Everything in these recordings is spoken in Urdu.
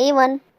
A1।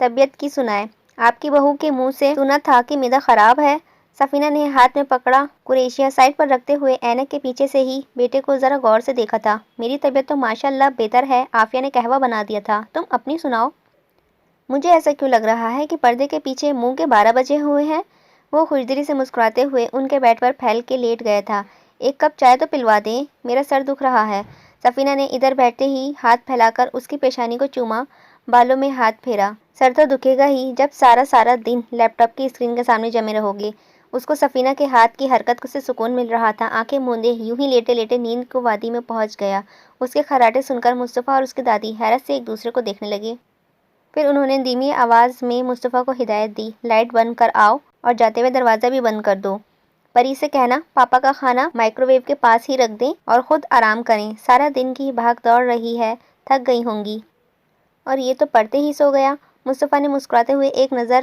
طبیعت کی سنائے، آپ کی بہو کے منہ سے سنا تھا کہ معدہ خراب ہے۔ سفینہ نے ہاتھ میں پکڑا قریشیہ سائڈ پر رکھتے ہوئے اینک کے پیچھے سے ہی بیٹے کو ذرا غور سے دیکھا تھا۔ میری طبیعت تو ماشاءاللہ بہتر ہے، عافیہ نے قہوہ بنا دیا تھا، تم اپنی سناؤ۔ مجھے ایسا کیوں لگ رہا ہے کہ پردے کے پیچھے منہ کے 12 بجے ہوئے ہیں؟ وہ خوشدلی سے مسکراتے ہوئے ان کے بیڈ پر پھیل کے لیٹ گیا تھا۔ ایک کپ چائے تو پلوا دیں، میرا سر دکھ رہا ہے۔ سفینہ نے ادھر بیٹھتے ہی ہاتھ پھیلا کر اس کی پیشانی کو چوما، بالوں میں ہاتھ پھیرا۔ سر تو دکھے گا ہی جب سارا دن لیپ ٹاپ کی اسکرین کے سامنے جمے رہو گے۔ اس کو سفینہ کے ہاتھ کی حرکت سے سکون مل رہا تھا۔ آنکھیں موندے یوں ہی لیٹے لیٹے نیند کو وادی میں پہنچ گیا۔ اس کے خراٹے سن کر مصطفیٰ اور اس کی دادی حیرت سے ایک دوسرے کو دیکھنے لگے۔ پھر انہوں نے دھیمی آواز میں مصطفیٰ کو ہدایت دی، لائٹ بند کر آؤ اور جاتے ہوئے دروازہ بھی بند کر دو۔ پری سے کہنا پاپا کا کھانا مائکرو ویو کے پاس ہی رکھ دیں اور خود آرام کریں، سارا دن کی بھاگ دوڑ رہی ہے، تھک گئی ہوں گی۔ اور یہ تو پڑھتے ہی سو گیا۔ مصطفیٰ نے مسکراتے ہوئے ایک نظر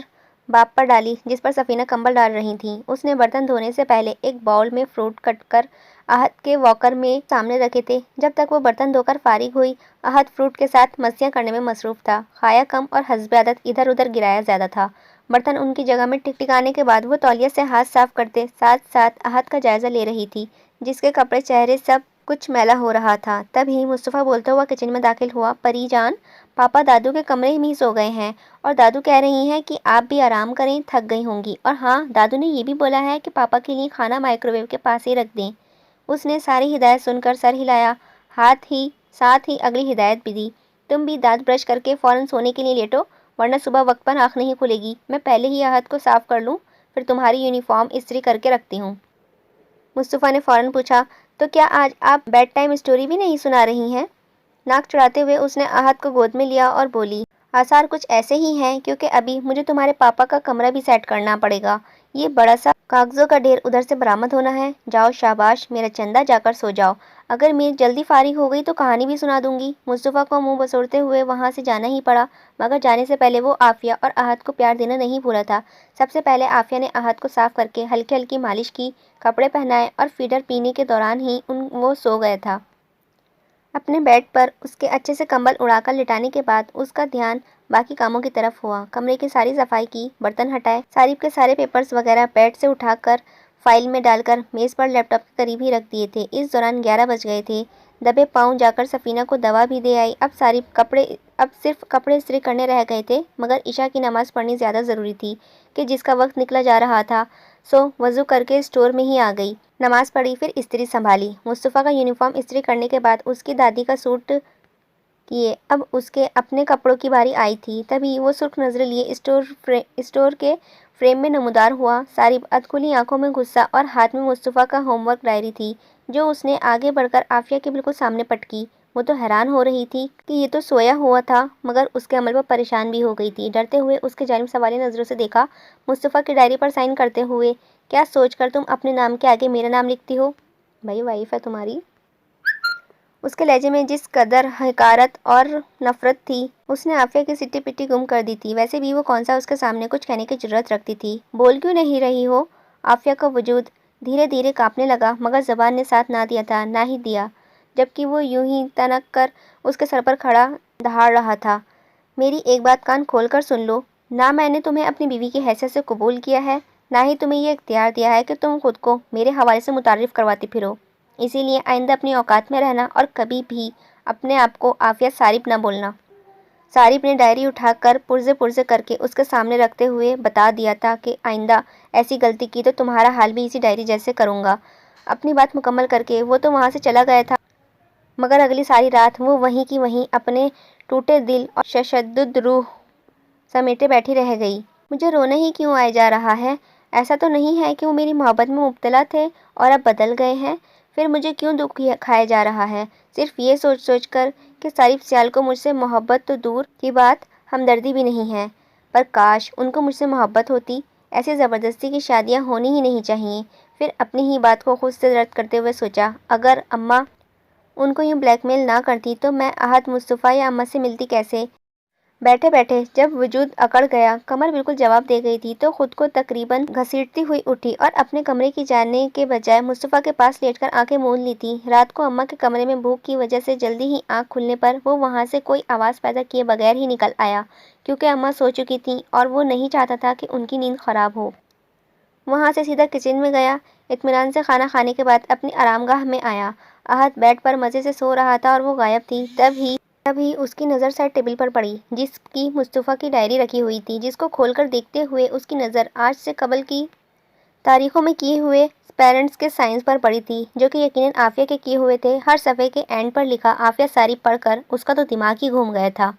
باپ پر ڈالی جس پر سفینہ کمبل ڈال رہی تھیں۔ اس نے برتن دھونے سے پہلے ایک باؤل میں فروٹ کٹ کر احد کے واکر میں سامنے رکھے تھے۔ جب تک وہ برتن دھو کر فارغ ہوئی، احد فروٹ کے ساتھ مستیاں کرنے میں مصروف تھا، کھایا کم اور حسب عادت ادھر ادھر گرایا زیادہ تھا۔ برتن ان کی جگہ میں ٹکانے کے بعد وہ تولیہ سے ہاتھ صاف کرتے ساتھ ساتھ احد کا جائزہ لے رہی تھی، جس کے کپڑے چہرے سب کچھ میلا ہو رہا تھا۔ تبھی مصطفیٰ بولتا ہوا کچن میں داخل ہوا، پری جان، پاپا دادو کے کمرے میں سو گئے ہیں اور دادو کہہ رہی ہیں کہ آپ بھی آرام کریں، تھک گئی ہوں گی، اور ہاں دادو نے یہ بھی بولا ہے کہ پاپا کے لیے کھانا مائکرو ویو کے پاس ہی رکھ دیں۔ اس نے ساری ہدایت سن کر سر ہلایا، ساتھ ہی اگلی ہدایت بھی دی، تم بھی دانت برش کر کے فوراً سونے کے لیے لیٹو، ورنہ صبح وقت پر آنکھ نہیں کھلے گی۔ میں پہلے ہی احد کو صاف کر لوں، پھر تمہاری یونیفارم استری کر کے رکھتی ہوں۔ مصطفیٰ نے فوراً پوچھا، تو کیا آج آپ بیڈ ٹائم اسٹوری بھی نہیں سنا رہی ہیں؟ ناک چڑھاتے ہوئے اس نے احد کو گود میں لیا اور بولی، آثار کچھ ایسے ہی ہیں، کیونکہ ابھی مجھے تمہارے پاپا کا کمرہ بھی سیٹ کرنا پڑے گا، یہ بڑا سا کاغذوں کا ڈھیر ادھر سے برآمد ہونا ہے۔ جاؤ شاباش میرا چندہ، جا کر سو جاؤ، اگر میں جلدی فارغ ہو گئی تو کہانی بھی سنا دوں گی۔ مصطفیٰ کو منہ بسوڑتے ہوئے وہاں سے جانا ہی پڑا، مگر جانے سے پہلے وہ عافیہ اور احد کو پیار دینا نہیں بھولا تھا۔ سب سے پہلے عافیہ نے احد کو صاف کر کے ہلکی ہلکی مالش کی، کپڑے پہنائے اور فیڈر پینے کے دوران ہی وہ سو گیا تھا۔ اپنے بیڈ پر اس کے اچھے سے کمبل اڑا کر لٹانے کے بعد اس کا دھیان باقی کاموں کی طرف ہوا۔ کمرے کی ساری صفائی کی، برتن ہٹائے، صارف کے سارے پیپرز وغیرہ بیڈ سے اٹھا کر فائل میں ڈال کر میز پر لیپ ٹاپ کے قریب ہی رکھ دیے تھے۔ اس دوران 11 بج گئے تھے۔ دبے پاؤں جا کر سفینہ کو دوا بھی دے آئی۔ اب صرف کپڑے استری کرنے رہ گئے تھے، مگر عشاء کی نماز پڑھنی زیادہ ضروری تھی کہ جس کا وقت نکلا جا رہا تھا، سو وضو کر کے اسٹور میں ہی آ گئی۔ نماز پڑھی، پھر استری سنبھالی۔ مصطفیٰ کا یونیفارم استری کرنے کے بعد اس کی دادی کا سوٹ کیے، اب اس کے اپنے کپڑوں کی باری آئی تھی۔ تبھی وہ سرخ نظریں لیے اسٹور کے فریم میں نمودار ہوا۔ صارف ادکھلی آنکھوں میں غصہ اور ہاتھ میں مصطفیٰ کا ہوم ورک ڈائری تھی، جو اس نے آگے بڑھ کر عافیہ کے بالکل سامنے پٹکی۔ وہ تو حیران ہو رہی تھی کہ یہ تو سویا ہوا تھا، مگر اس کے عمل پر پریشان بھی ہو گئی تھی۔ ڈرتے ہوئے اس کی جانب سوالیہ نظروں سے دیکھا۔ مصطفیٰ کی ڈائری پر سائن کرتے ہوئے، کیا سوچ کر تم اپنے نام کے آگے میرا نام لکھتی ہو؟ بھائی وائف ہے تمہاری؟ اس کے لہجے میں جس قدر حقارت اور نفرت تھی، اس نے عافیہ کی سٹی پٹی گم کر دی تھی۔ ویسے بھی وہ کون سا اس کے سامنے کچھ کہنے کی جرأت رکھتی تھی؟ بول کیوں نہیں رہی ہو؟ عافیہ کا وجود دھیرے دھیرے کانپنے لگا، مگر زبان نے ساتھ نہ دیا تھا، نہ ہی دیا، جبکہ وہ یوں ہی تنک کر اس کے سر پر کھڑا دہاڑ رہا تھا۔ میری ایک بات کان کھول کر سن لو، نہ میں نے تمہیں اپنی بیوی کی حیثیت سے قبول کیا ہے، نہ ہی تمہیں یہ اختیار دیا ہے کہ تم خود کو میرے حوالے سے متعارف کرواتی پھرو۔ اسی لیے آئندہ اپنی اوقات میں رہنا اور کبھی بھی اپنے آپ کو عافیہ صارف نہ بولنا۔ صارف نے ڈائری اٹھا کر پرزے کر کے اس کے سامنے رکھتے ہوئے بتا دیا تھا کہ آئندہ ایسی غلطی کی تو تمہارا حال بھی اسی ڈائری جیسے کروں گا۔ اپنی بات مکمل کر کے وہ تو وہاں سے چلا گیا تھا، مگر اگلی ساری رات وہ وہیں کی وہیں اپنے ٹوٹے دل اور ششدد روح سمیٹے بیٹھی رہ گئی۔ مجھے رونا ہی کیوں آئے جا رہا ہے؟ ایسا تو نہیں ہے کہ وہ میری محبت میں مبتلا تھے اور اب بدل گئے ہیں؟ پھر مجھے کیوں دکھ کھایا جا رہا ہے، صرف یہ سوچ کر کہ صارف سیال کو مجھ سے محبت تو دور کی بات ہمدردی بھی نہیں ہے، پر کاش ان کو مجھ سے محبت ہوتی۔ ایسی زبردستی کی شادیاں ہونی ہی نہیں چاہیے۔ پھر اپنی ہی بات کو خود سے رد کرتے ہوئے سوچا، اگر اماں ان کو یوں بلیک میل نہ کرتی تو میں احد، مصطفیٰ یا اماں سے ملتی کیسے؟ بیٹھے بیٹھے جب وجود اکڑ گیا، کمر بالکل جواب دے گئی تھی تو خود کو تقریباً گھسیٹتی ہوئی اٹھی اور اپنے کمرے کی جانے کے بجائے مصطفیٰ کے پاس لیٹ کر آنکھیں مون لی تھی۔ رات کو اماں کے کمرے میں بھوک کی وجہ سے جلدی ہی آنکھ کھلنے پر وہ وہاں سے کوئی آواز پیدا کیے بغیر ہی نکل آیا، کیونکہ اماں سو چکی تھیں اور وہ نہیں چاہتا تھا کہ ان کی نیند خراب ہو۔ وہاں سے سیدھا کچن میں گیا، اطمینان سے کھانا کھانے کے بعد اپنی آرام گاہ میں آیا۔ احد بیڈ پر مزے سے سو رہا تھا اور وہ غائب تھی۔ تبھی اس کی نظر سائڈ ٹیبل پر پڑی، جس کی مصطفیٰ کی ڈائری رکھی ہوئی تھی، جس کو کھول کر دیکھتے ہوئے اس کی نظر آج سے قبل کی تاریخوں میں کیے ہوئے پیرنٹس کے سائنس پر پڑی تھی، جو کہ یقیناً عافیہ کے کیے ہوئے تھے۔ ہر صفحے کے اینڈ پر لکھا عافیہ ساری پڑھ کر اس کا تو دماغ ہی گھوم گیا تھا۔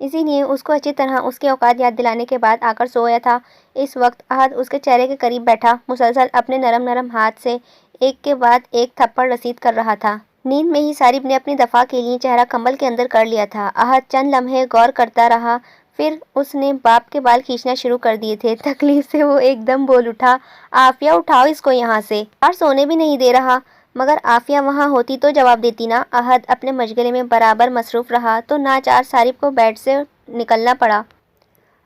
اسی لیے اس کو اچھی طرح اس کے اوقات یاد دلانے کے بعد آ کر سو گیا تھا۔ اس وقت احد اس کے چہرے کے قریب بیٹھا مسلسل اپنے نرم نرم ہاتھ سے ایک کے بعد ایک تھپڑ رسید کر رہا تھا۔ نیند میں ہی صارف نے اپنی دفاع کے لیے چہرہ کمبل کے اندر کر لیا تھا۔ احد چند لمحے غور کرتا رہا، پھر اس نے باپ کے بال کھینچنا شروع کر دیے تھے۔ تکلیف سے وہ ایک دم بول اٹھا، عافیہ اٹھاؤ اس کو یہاں سے، اور سونے بھی نہیں دے رہا۔ مگر عافیہ وہاں ہوتی تو جواب دیتی نا۔ احد اپنے مشغلے میں برابر مصروف رہا تو ناچار صارف کو بیڈ سے نکلنا پڑا۔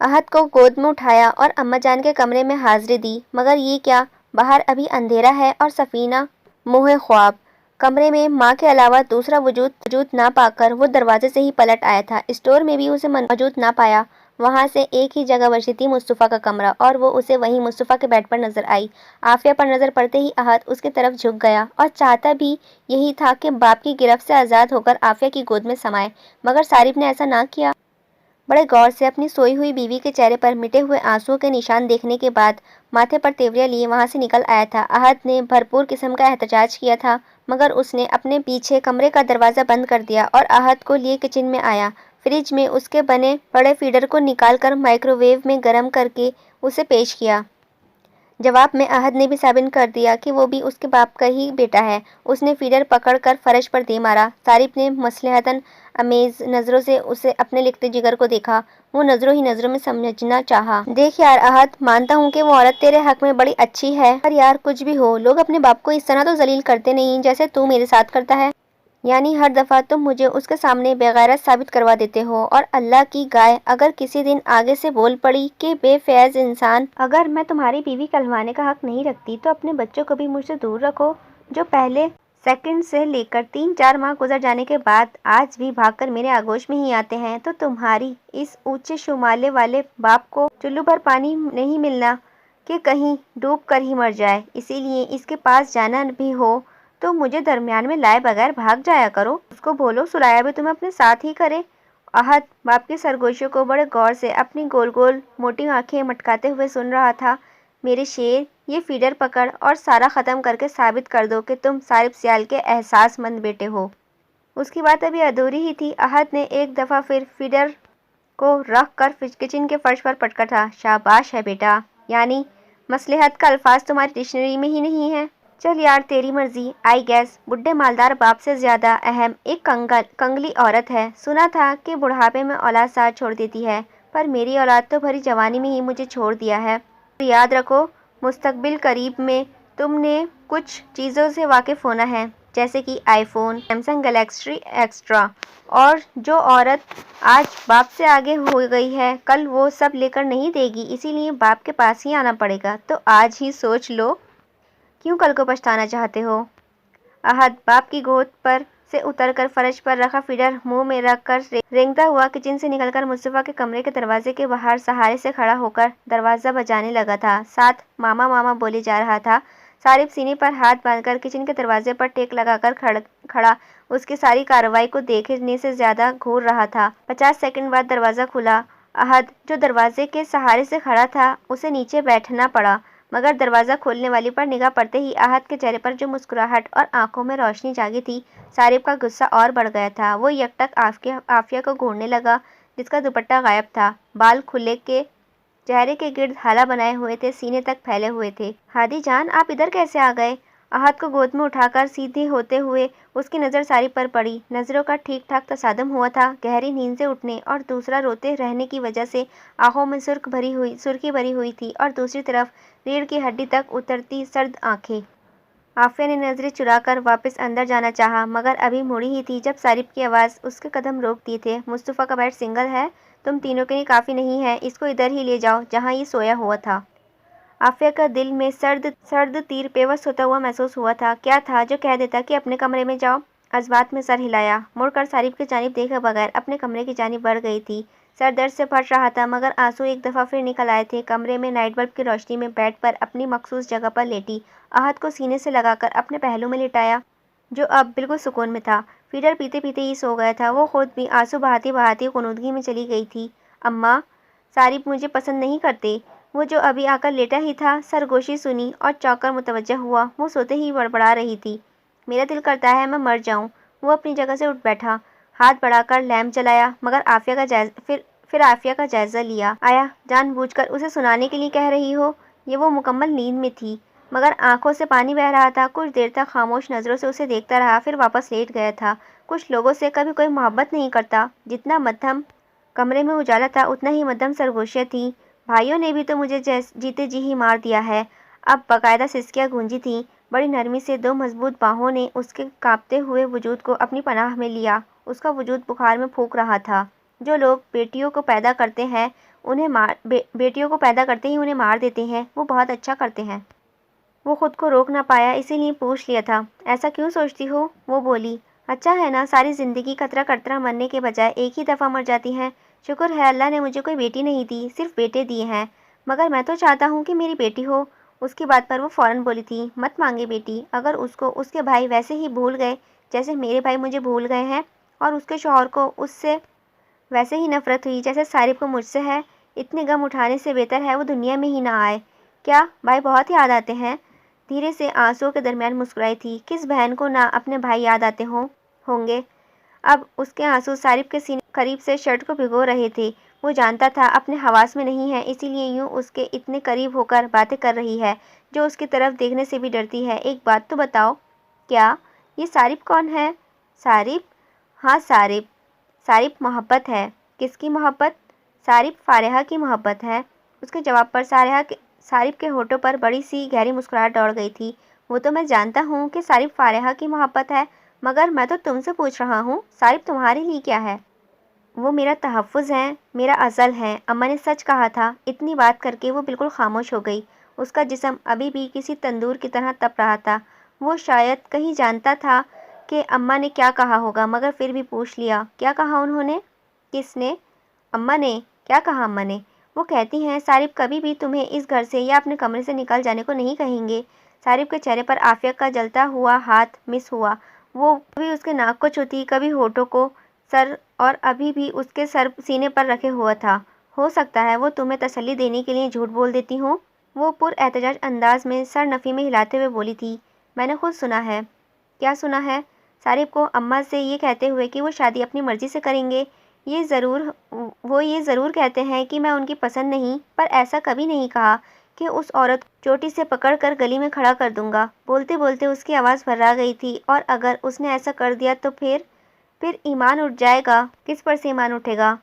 احد کو گود میں اٹھایا اور اماں جان کے کمرے میں حاضری دی، مگر یہ کیا، باہر ابھی اندھیرا ہے اور سفینہ موہے خواب۔ کمرے میں ماں کے علاوہ دوسرا وجود نہ پا کر وہ دروازے سے ہی پلٹ آیا تھا۔ اسٹور میں بھی اسے موجود نہ پایا۔ وہاں سے ایک ہی جگہ بچی تھی مصطفیٰ کا کمرہ، اور وہ اسے وہیں مصطفیٰ کے بیڈ پر نظر آئی۔ عافیہ پر نظر پڑتے ہی احد اس کی طرف جھک گیا اور چاہتا بھی یہی تھا کہ باپ کی گرفت سے آزاد ہو کر عافیہ کی گود میں سمائے، مگر صارف نے ایسا نہ کیا۔ بڑے غور سے اپنی سوئی ہوئی بیوی کے چہرے پر مٹے ہوئے آنسوؤں کے نشان دیکھنے کے بعد ماتھے پر تیوریا لیے وہاں سے نکل آیا تھا۔ احد نے بھرپور قسم کا احتجاج کیا تھا، مگر اس نے اپنے پیچھے کمرے کا دروازہ بند کر دیا اور احد کو لیے کچن میں آیا۔ فریج میں اس کے بنے پڑے فیڈر کو نکال کر مائکرو ویو میں گرم کر کے اسے پیش کیا۔ جواب میں احد نے بھی ثابت کر دیا کہ وہ بھی اس کے باپ کا ہی بیٹا ہے۔ اس نے فیڈر پکڑ کر فرش پر دے مارا۔ صارف نے مصلحتاً امیز نظروں سے اسے اپنے لکھتے جگر کو دیکھا۔ وہ نظروں ہی نظروں میں سمجھنا چاہا، دیکھ یار احد، مانتا ہوں کہ وہ عورت تیرے حق میں بڑی اچھی ہے، پر یار کچھ بھی ہو، لوگ اپنے باپ کو اس طرح تو ذلیل کرتے نہیں جیسے تو میرے ساتھ کرتا ہے۔ یعنی ہر دفعہ تم مجھے اس کے سامنے بےغیرت ثابت کروا دیتے ہو، اور اللہ کی گائے اگر کسی دن آگے سے بول پڑی کہ بے فیض انسان، اگر میں تمہاری بیوی کہلوانے کا حق نہیں رکھتی تو اپنے بچوں کو بھی مجھ سے دور رکھو، جو پہلے سیکنڈ سے لے کر 3-4 ماہ گزر جانے کے بعد آج بھی بھاگ کر میرے آغوش میں ہی آتے ہیں، تو تمہاری اس اونچے شمالے والے باپ کو چلو بھر پانی نہیں ملنا کہ کہیں ڈوب کر ہی مر جائے۔ اسی لیے اس کے پاس جانا بھی ہو تو مجھے درمیان میں لائے بغیر بھاگ جایا کرو، اس کو بولو سلایا بھی تمہیں اپنے ساتھ ہی کرے۔ احد باپ کی سرگوشیوں کو بڑے غور سے اپنی گول گول موٹی آنکھیں مٹکاتے ہوئے سن رہا تھا۔ میرے شیر، یہ فیڈر پکڑ اور سارا ختم کر کے ثابت کر دو کہ تم صارف سیال کے احساس مند بیٹے ہو۔ اس کی بات ابھی ادھوری ہی تھی، احد نے ایک دفعہ پھر فیڈر کو رکھ کر کچن کے فرش پر پٹکا تھا۔ شاباش ہے بیٹا، یعنی مصلحت کا الفاظ تمہاری ڈکشنری میں ہی نہیں ہے۔ چل یار تیری مرضی، آئی گیس بڈھے مالدار باپ سے زیادہ اہم ایک کنگلی عورت ہے۔ سنا تھا کہ بڑھاپے میں اولاد ساتھ چھوڑ دیتی ہے، پر میری اولاد تو بھری جوانی میں ہی مجھے چھوڑ دیا ہے۔ اور یاد رکھو، مستقبل قریب میں تم نے کچھ چیزوں سے واقف ہونا ہے، جیسے کہ آئی فون، سیمسنگ گلیکسی ایکسٹرا، اور جو عورت آج باپ سے آگے ہو گئی ہے کل وہ سب لے کر نہیں دے گی، اسی لیے باپ کے پاس ہی آنا پڑے گا۔ تو آج ہی سوچ لو، کیوں کل کو پچھتانا چاہتے ہو؟ احد باپ کی گود پر سے اتر کر فرش پر رکھا فیڈر منہ میں رکھ کر رینگتا ہوا کچن سے نکل کر مصطفیٰ کے کمرے کے دروازے کے باہر سہارے سے کھڑا ہو کر دروازہ بجانے لگا تھا، ساتھ ماما ماما بولے جا رہا تھا۔ صارف سینے پر ہاتھ باندھ کر کچن کے دروازے پر ٹیک لگا کر کھڑا اس کی ساری کارروائی کو دیکھنے سے زیادہ گھور رہا تھا۔ 50 سیکنڈ بعد دروازہ کھلا۔ احد جو دروازے کے سہارے سے کھڑا تھا اسے نیچے بیٹھنا پڑا، مگر دروازہ کھولنے والی پر نگاہ پڑتے ہی احد کے چہرے پر جو مسکراہٹ اور آنکھوں میں روشنی جاگی تھی، صارف کا غصہ اور بڑھ گیا تھا۔ وہ یک ٹک عافیہ کو گھورنے لگا، جس کا دوپٹہ غائب تھا، بال کھلے کے چہرے کے گرد ہالہ بنائے ہوئے تھے، سینے تک پھیلے ہوئے تھے۔ ہادی جان، آپ ادھر کیسے آ گئے؟ احد کو گود میں اٹھا کر سیدھے ہوتے ہوئے اس کی نظر صارف پر پڑی۔ نظروں کا ٹھیک ٹھاک تصادم ہوا تھا، گہری نیند سے اٹھنے اور دوسرا روتے رہنے کی وجہ سے آنکھوں میں سرخی بھری ہوئی تھی، اور دوسری طرف ریڑھ کی ہڈی تک اترتی سرد آنکھیں۔ عافیہ نے نظریں چرا کر واپس اندر جانا چاہا، مگر ابھی مڑی ہی تھی جب صارف کی آواز اس کے قدم روک دیے تھے۔ مصطفیٰ کا بیڈ سنگل ہے؟ تم تینوں کے لیے کافی نہیں ہے، اس کو ادھر ہی لے جاؤ جہاں یہ سویا ہوا تھا۔ عافیہ کا دل میں سرد تیر پیوست ہوتا ہوا محسوس ہوا تھا۔ کیا تھا جو کہہ دیتا کہ اپنے کمرے میں جاؤ؟ جذبات میں سر ہلایا، مڑ کر صارف کی جانب دیکھے بغیر اپنے کمرے کی جانب بڑھ گئی تھی۔ سر درد سے پھٹ رہا تھا مگر آنسو ایک دفعہ پھر نکل آئے تھے۔ کمرے میں نائٹ بلب کی روشنی میں بیڈ پر اپنی مخصوص جگہ پر لیٹی احد کو سینے سے لگا کر اپنے پہلو میں لٹایا، جو اب بالکل سکون میں تھا۔ فیڈر پیتے پیتے ہی سو گیا تھا۔ وہ خود بھی آنسو بہاتی بہاتی غنودگی میں چلی گئی تھی۔ اماں، صارف مجھے پسند نہیں کرتے۔ وہ جو ابھی آ کر لیٹا ہی تھا، سرگوشی سنی اور چونک کر متوجہ ہوا۔ وہ سوتے ہی بڑبڑا رہی تھی، میرا دل کرتا ہے میں مر جاؤں۔ وہ اپنی جگہ سے اٹھ بیٹھا، ہاتھ بڑھا کر لیمپ جلایا مگر پھر عافیہ کا جائزہ لیا۔ آیا جان بوجھ کر اسے سنانے کے لیے کہہ رہی ہو؟ یہ وہ مکمل نیند میں تھی مگر آنکھوں سے پانی بہہ رہا تھا۔ کچھ دیر تک خاموش نظروں سے اسے دیکھتا رہا، پھر واپس لیٹ گیا تھا۔ کچھ لوگوں سے کبھی کوئی محبت نہیں کرتا۔ جتنا مدھم کمرے میں اجالا تھا اتنا ہی مدھم سرگوشیاں تھیں۔ بھائیوں نے بھی تو مجھے جیتے جی ہی مار دیا ہے۔ اب باقاعدہ سسکیاں گونجی تھیں۔ بڑی نرمی سے دو مضبوط باہوں نے اس کے کانپتے ہوئے وجود کو اپنی پناہ میں لیا۔ اس کا وجود بخار میں پھونک رہا تھا۔ جو لوگ بیٹیوں کو پیدا کرتے ہیں انہیں مار دیتے ہیں، وہ بہت اچھا کرتے ہیں۔ وہ خود کو روک نہ پایا، اسی لیے پوچھ لیا تھا، ایسا کیوں سوچتی ہو؟ وہ بولی، اچھا ہے نا، ساری زندگی قطرہ قطرہ مرنے کے بجائے ایک ہی دفعہ مر جاتی ہیں۔ شکر ہے اللہ نے مجھے کوئی بیٹی نہیں دی، صرف بیٹے دیے ہیں، مگر میں تو چاہتا ہوں کہ میری بیٹی ہو۔ اس کی بات پر وہ فوراً بولی تھی، مت مانگے بیٹی۔ اگر اس کو اس کے بھائی ویسے ہی بھول گئے جیسے میرے بھائی مجھے بھول گئے ہیں، اور اس کے شوہر کو اس سے ویسے ہی نفرت ہوئی جیسے صارف کو مجھ سے ہے، اتنے غم اٹھانے سے بہتر ہے وہ دنیا میں ہی نہ آئے۔ کیا بھائی بہت یاد آتے ہیں؟ دھیرے سے آنسوؤں کے درمیان مسکرائی تھی۔ کس بہن کو نہ اپنے بھائی یاد آتے ہوں گے؟ اب اس کے آنسو صارف کے سینے قریب سے شرٹ کو بھگو رہے تھے۔ وہ جانتا تھا اپنے حواس میں نہیں ہے، اسی لیے یوں اس کے اتنے قریب ہو کر باتیں کر رہی ہے جو اس کی طرف دیکھنے سے بھی ڈرتی ہے۔ ایک بات تو بتاؤ، کیا یہ صارف کون ہے؟ صارف؟ ہاں صارف محبت ہے۔ کس کی محبت؟ صارف فارحہ کی محبت ہے۔ اس کے جواب پر صارف کے ہونٹوں پر بڑی سی گہری مسکراہٹ دوڑ گئی تھی۔ وہ تو میں جانتا ہوں کہ صارف فارحہ کی محبت ہے، مگر میں تو تم سے پوچھ رہا ہوں، صارف تمہارے لیے کیا ہے؟ وہ میرا تحفظ ہے، میرا ازل ہے۔ اماں نے سچ کہا تھا۔ اتنی بات کر کے وہ بالکل خاموش ہو گئی۔ اس کا جسم ابھی بھی کسی تندور کی طرح تپ رہا تھا۔ وہ شاید کہیں جانتا تھا کہ اماں نے کیا کہا ہوگا، مگر پھر بھی پوچھ لیا، کیا کہا انہوں نے؟ کس نے؟ اماں نے۔ کیا کہا اماں نے؟ وہ کہتی ہیں صارف کبھی بھی تمہیں اس گھر سے یا اپنے کمرے سے نکل جانے کو نہیں کہیں گے۔ صارف کے چہرے پر عافیہ کا جلتا ہوا ہاتھ مس ہوا۔ وہ کبھی اس کے ناک کو چھوتی، کبھی ہونٹوں کو، سر، اور ابھی بھی اس کے سر سینے پر رکھے ہوا تھا۔ ہو سکتا ہے وہ تمہیں تسلی دینے کے لیے جھوٹ بول دیتی ہوں۔ وہ پر احتجاج انداز میں سر نفی میں ہلاتے ہوئے بولی تھی، میں نے خود سنا ہے۔ کیا سنا ہے؟ صارف کو اماں سے یہ کہتے ہوئے کہ وہ شادی اپنی مرضی سے کریں گے۔ وہ یہ ضرور کہتے ہیں کہ میں ان کی پسند نہیں، پر ایسا کبھی نہیں کہا کہ اس عورت کو چوٹی سے پکڑ کر گلی میں کھڑا کر دوں گا۔ بولتے بولتے اس کی آواز بھرا گئی تھی، اور اگر اس نے ایسا کر دیا تو پھر ایمان اٹھ جائے گا۔ کس پر سے ایمان اٹھے گا؟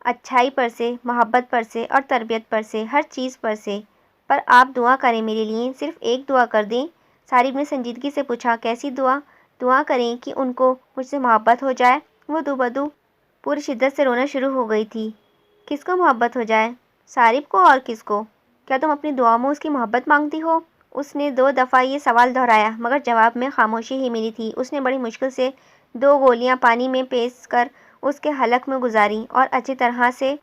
اچھائی پر سے، محبت پر سے، اور تربیت پر سے، ہر چیز پر سے۔ پر آپ دعا کریں میرے لیے، صرف ایک دعا کر دیں۔ صارف نے سنجیدگی سے پوچھا، کیسی دعا؟ دعا کریں کہ ان کو مجھ سے محبت ہو جائے۔ وہ دو بدو پوری شدت سے رونا شروع ہو گئی تھی۔ کس کو محبت ہو جائے؟ صارف کو، اور کس کو؟ کیا تم اپنی دعاؤں میں اس کی محبت مانگتی ہو؟ اس نے 2 دفعہ یہ سوال دہرایا مگر جواب میں خاموشی ہی ملی تھی۔ اس نے بڑی مشکل سے 2 گولیاں پانی میں پیس کر اس کے حلق میں گزاریں اور اچھی طرح سے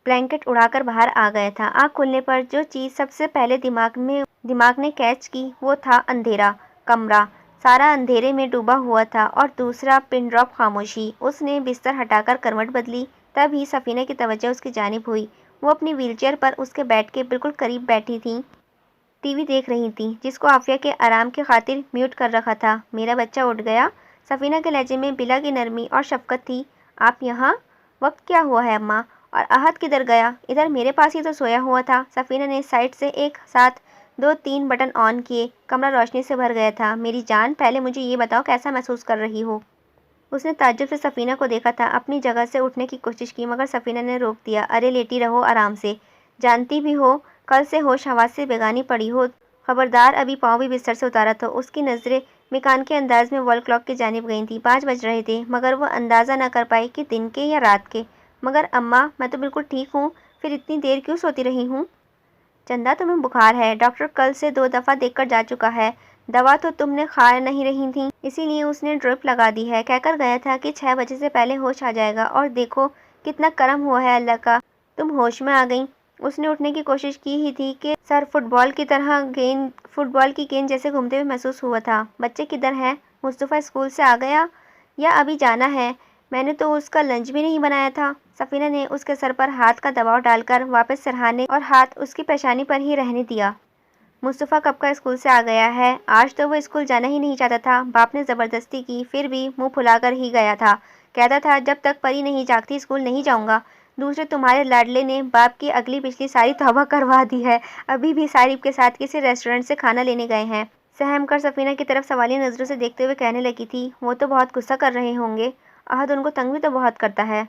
بلینکٹ اڑا کر باہر آ گیا تھا۔ آنکھ کھلنے پر جو چیز سب سے پہلے دماغ نے کیچ کی وہ تھا اندھیرا۔ کمرہ سارا اندھیرے میں ڈوبا ہوا تھا، اور دوسرا پن ڈراپ خاموشی۔ اس نے بستر ہٹا کر کروٹ بدلی، تب ہی سفینہ کی توجہ اس کی جانب ہوئی۔ وہ اپنی ویل چیئر پر اس کے بیڈ کے بالکل قریب بیٹھی تھیں، ٹی وی دیکھ رہی تھیں، جس کو عافیہ کے آرام کی خاطر میوٹ کر رکھا تھا۔ میرا بچہ اٹھ گیا؟ سفینہ کے لہجے میں بلا کی نرمی اور شفقت تھی۔ آپ یہاں؟ وقت کیا ہوا ہے اماں؟ اور احد کدھر گیا؟ ادھر میرے پاس ہی تو سویا ہوا تھا۔ سفینہ نے سائڈ سے ایک ساتھ 2-3 بٹن آن کیے۔ کمرہ روشنی سے بھر گیا تھا۔ میری جان، پہلے مجھے یہ بتاؤ کیسا محسوس کر رہی ہو؟ اس نے تعجب سے سفینہ کو دیکھا تھا، اپنی جگہ سے اٹھنے کی کوشش کی مگر سفینہ نے روک دیا۔ ارے لیٹی رہو آرام سے، جانتی بھی ہو کل سے ہوش حواس سے بیگانی پڑی ہو، خبردار ابھی پاؤں بھی بستر سے اتارا تو۔ اس کی نظریں میکان کے انداز میں وال کلاک کی جانب گئی تھیں۔ 5 بج رہے تھے مگر وہ اندازہ نہ کر پائی کہ دن کے یا رات کے۔ مگر اماں میں تو بالکل ٹھیک ہوں، پھر اتنی دیر کیوں سوتی رہی ہوں؟ چندا تمہیں بخار ہے، ڈاکٹر کل سے 2 دفعہ دیکھ کر جا چکا ہے، دوا تو تم نے کھا نہیں رہی تھی، اسی لیے اس نے ڈرپ لگا دی ہے، کہہ کر گیا تھا کہ 6 بجے سے پہلے ہوش آ جائے گا، اور دیکھو کتنا کرم ہوا ہے اللہ کا، تم ہوش میں آ گئیں۔ اس نے اٹھنے کی کوشش کی ہی تھی کہ سر فٹ بال کی گیند جیسے گھومتے ہوئے محسوس ہوا تھا۔ بچے کدھر ہیں؟ مصطفیٰ اسکول سے آ گیا یا ابھی جانا ہے؟ میں نے تو اس کا لنچ بھی نہیں بنایا تھا۔ سفینہ نے اس کے سر پر ہاتھ کا دباؤ ڈال کر واپس سرہانے اور ہاتھ اس کی پیشانی پر ہی رہنے دیا۔ مصطفیٰ کب کا اسکول سے آ گیا ہے؟ آج تو وہ اسکول جانا ہی نہیں چاہتا تھا، باپ نے زبردستی کی، پھر بھی منہ پھلا کر ہی گیا تھا، کہتا تھا جب تک پری نہیں جاگتی اسکول نہیں جاؤں گا۔ دوسرے تمہارے لاڈلے نے باپ کی اگلی پچھلی ساری توبہ کروا دی ہے، ابھی بھی صارف کے ساتھ کسی ریسٹورنٹ سے کھانا لینے گئے ہیں۔ سہم کر سفینہ کی طرف سوالیہ نظروں سے دیکھتے ہوئے کہنے لگی تھی، وہ تو بہت غصہ کر رہے ہوں گے، احد ان کو تنگ بھی تو بہت کرتا ہے۔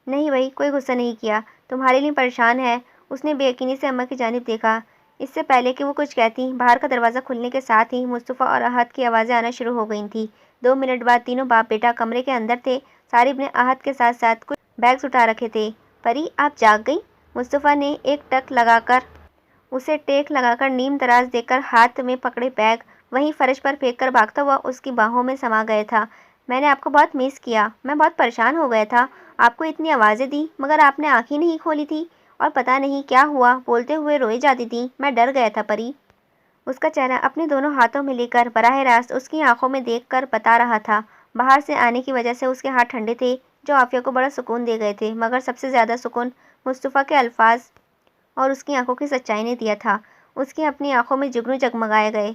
نہیں بھائی، کوئی غصہ نہیں کیا، تمہارے لیے پریشان ہے۔ اس نے بے یقینی سے اماں کی جانب دیکھا۔ اس سے پہلے کہ وہ کچھ کہتی، باہر کا دروازہ کھلنے کے ساتھ ہی مصطفیٰ اور احد کی آوازیں آنا شروع ہو گئی تھیں۔ 2 منٹ بعد تینوں باپ بیٹا کمرے کے اندر تھے۔ صارف نے احد کے ساتھ ساتھ کچھ بیگز اٹھا رکھے تھے۔ پری آپ جاگ گئی؟ مصطفیٰ نے اسے ٹیک لگا کر نیم دراز دے کر ہاتھ میں پکڑے بیگ وہیں فرش پر پھینک کر بھاگتا ہوا اس کی باہوں میں سما گیا تھا۔ میں نے آپ کو بہت مس کیا، میں بہت پریشان ہو گیا تھا، آپ کو اتنی آوازیں دی مگر آپ نے آنکھ ہی نہیں کھولی تھی، اور پتہ نہیں کیا ہوا بولتے ہوئے روئی جاتی تھی، میں ڈر گیا تھا پری۔ اس کا چہرہ اپنے دونوں ہاتھوں میں لے کر براہ راست اس کی آنکھوں میں دیکھ کر بتا رہا تھا۔ باہر سے آنے کی وجہ سے اس کے ہاتھ ٹھنڈے تھے جو عافیہ کو بڑا سکون دے گئے تھے، مگر سب سے زیادہ سکون مصطفیٰ کے الفاظ اور اس کی آنکھوں کی سچائی نے دیا تھا۔ اس کی اپنی آنکھوں میں جگنو جگمگائے گئے۔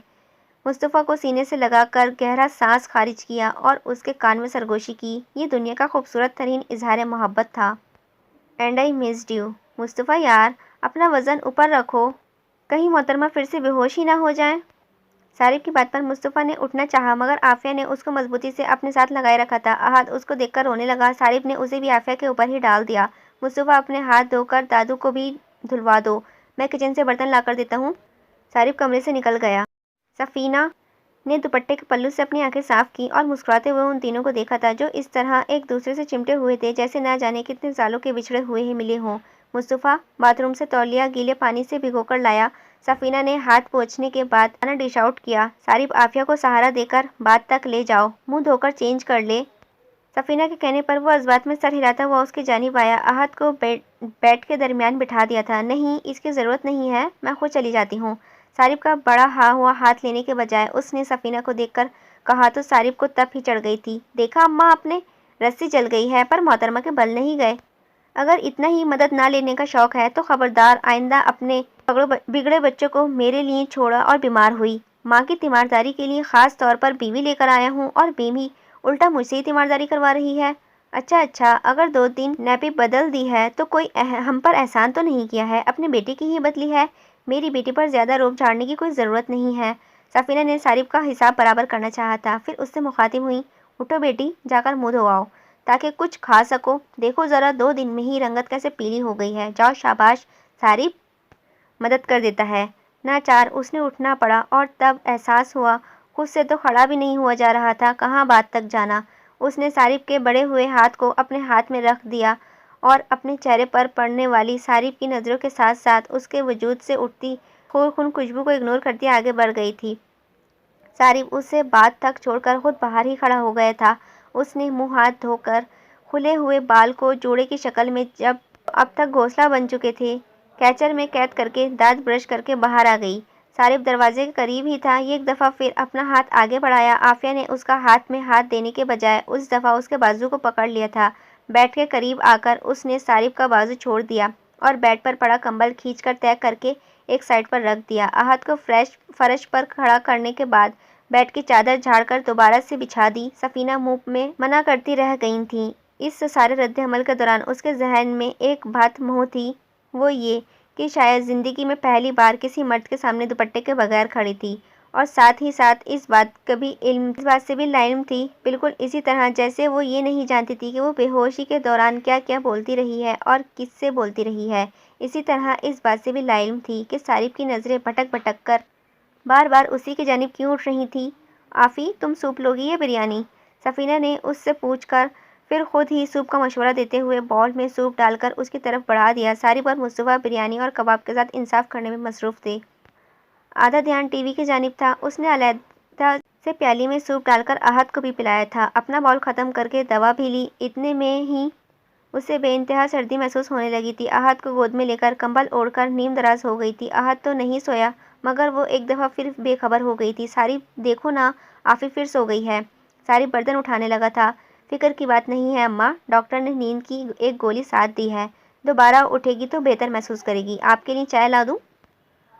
مصطفیٰ کو سینے سے لگا کر گہرا سانس خارج کیا اور اس کے کان میں سرگوشی کی۔ یہ دنیا کا خوبصورت ترین اظہار محبت تھا۔ And I missed you. Mustafa یار، اپنا وزن اوپر رکھو، کہیں محترمہ پھر سے بے ہوش ہی نہ ہو جائیں۔ صارف کی بات پر مصطفیٰ نے اٹھنا چاہا مگر عافیہ نے اس کو مضبوطی سے اپنے ساتھ لگائے رکھا تھا۔ احد اس کو دیکھ کر رونے لگا۔ صارف نے اسے بھی عافیہ کے اوپر ہی ڈال دیا۔ مصطفیٰ اپنے ہاتھ دھو کر دادو کو بھی دھلوا دو، میں کچن سے برتن لا کر دیتا ہوں۔ صارف کمرے سے نکل گیا۔ سفینہ نے دوپٹے کے پلو سے اپنی آنکھیں صاف کی اور مسکراتے ہوئے ان تینوں کو دیکھا تھا جو اس طرح ایک دوسرے سے چمٹے ہوئے تھے جیسے نہ جانے کتنے سالوں کے بچھڑے ہوئے ہی ملے ہوں۔ مصطفیٰ باتھ روم سے تولیہ گیلے پانی سے بھگو کر لایا۔ سفینہ نے ہاتھ پوچھنے کے بعد کھانا ڈش آؤٹ کیا۔ صارف عافیہ کو سہارا دے کر باتھ تک لے جاؤ، منہ دھو کر چینج کر لے۔ سفینہ کے کہنے پر وہ اثبات میں سر ہلاتا ہوا اس کی جانب آیا۔ احد کو بیڈ کے درمیان بٹھا دیا تھا۔ نہیں، اس کی ضرورت نہیں ہے، میں خود چلی جاتی ہوں۔ صارف کا بڑا ہوا ہاتھ لینے کے بجائے اس نے سفینہ کو دیکھ کر کہا تو صارف کو تپ ہی چڑھ گئی تھی۔ دیکھا اماں آپ نے، رسی جل گئی ہے پر محترمہ کے بل نہیں گئے۔ اگر اتنا ہی مدد نہ لینے کا شوق ہے تو خبردار آئندہ اپنے بگڑے بچوں کو میرے لیے چھوڑا اور بیمار ہوئی۔ ماں کی تیمارداری کے لیے خاص طور پر بیوی لے کر آیا ہوں اور بیوی الٹا مجھ سے ہی تیمارداری کروا رہی ہے۔ اچھا، اگر 2 دن نیپی بدل دی ہے تو کوئی ہم پر احسان تو نہیں کیا ہے، اپنے بیٹے کی ہی بدلی ہے، میری بیٹی پر زیادہ روب جھاڑنے کی کوئی ضرورت نہیں ہے۔ سفینہ نے صارف کا حساب برابر کرنا چاہا تھا، پھر اس سے مخاطب ہوئی، اٹھو بیٹی، جا کر منہ دھو آؤ تاکہ کچھ کھا سکو، دیکھو ذرا 2 دن میں ہی رنگت کیسے پیلی ہو گئی ہے، جاؤ شاباش۔ صارف مدد کر دیتا ہے۔ ناچار اس نے اٹھنا پڑا اور تب احساس ہوا خود سے تو کھڑا بھی نہیں ہوا جا رہا تھا، کہاں بات تک جانا۔ اس نے صارف کے بڑے ہوئے ہاتھ کو اپنے ہاتھ میں رکھ دیا اور اپنے چہرے پر پڑنے والی صارف کی نظروں کے ساتھ ساتھ اس کے وجود سے اٹھتی خون خوشبو کو اگنور کرتی آگے بڑھ گئی تھی۔ صارف اسے بات تک چھوڑ کر خود باہر ہی کھڑا ہو گیا تھا۔ اس نے منہ ہاتھ دھو کر کھلے ہوئے بال کو جوڑے کی شکل میں جب اب تک گھونسلہ بن چکے تھے کیچر میں قید کر کے دانت برش کر کے باہر آ گئی۔ صارف دروازے کے قریب ہی تھا، یہ ایک دفعہ پھر اپنا ہاتھ آگے بڑھایا۔ عافیہ نے اس کا ہاتھ میں ہاتھ دینے کے بجائے اس دفعہ اس کے بازو کو پکڑ لیا تھا۔ بیڈ کے قریب آ کر اس نے صارف کا بازو چھوڑ دیا اور بیڈ پر پڑا کمبل کھینچ کر طے کر کے ایک سائڈ پر رکھ دیا۔ احد کو فرش پر کھڑا کرنے کے بعد بیڈ کی چادر جھاڑ کر دوبارہ سے بچھا دی۔ سفینہ منہ میں منع کرتی رہ گئی تھی۔ اس سارے رد عمل کے دوران اس کے ذہن میں ایک بات مہو تھی، وہ یہ کہ شاید زندگی میں پہلی بار کسی مرد کے سامنے دوپٹے کے بغیر کھڑی تھی، اور ساتھ ہی ساتھ اس بات سے بھی لاعلم تھی، بالکل اسی طرح جیسے وہ یہ نہیں جانتی تھی کہ وہ بے ہوشی کے دوران کیا کیا بولتی رہی ہے اور کس سے بولتی رہی ہے، اسی طرح اس بات سے بھی لاعلم تھی کہ صارف کی نظریں بھٹک بھٹک کر بار بار اسی کی جانب کیوں اٹھ رہی تھیں۔ آفی، تم سوپ لوگی یا بریانی؟ سفینہ نے اس سے پوچھ کر پھر خود ہی سوپ کا مشورہ دیتے ہوئے باؤل میں سوپ ڈال کر اس کی طرف بڑھا دیا۔ ساری بار مصطفیٰ بریانی اور کباب کے ساتھ انصاف کرنے میں مصروف تھے۔ آدھا دھیان ٹی وی کی جانب تھا۔ اس نے علیحدہ سے پیالی میں سوپ ڈال کر احد کو بھی پلایا تھا۔ اپنا باؤل ختم کر کے دوا بھی لی۔ اتنے میں ہی اسے بے انتہا سردی محسوس ہونے لگی تھی۔ احد کو گود میں لے کر کمبل اوڑھ کر نیم دراز ہو گئی تھی۔ احد تو نہیں سویا مگر وہ ایک دفعہ پھر بے خبر ہو گئی تھی۔ ساری دیکھو نا، آفی پھر سو گئی ہے۔ ساری برتن اٹھانے لگا تھا۔ فکر کی بات نہیں ہے اماں، ڈاکٹر نے نیند کی ایک گولی ساتھ دی ہے، دوبارہ اٹھے گی تو بہتر محسوس کرے گی۔ آپ کے لیے چائے لا دوں؟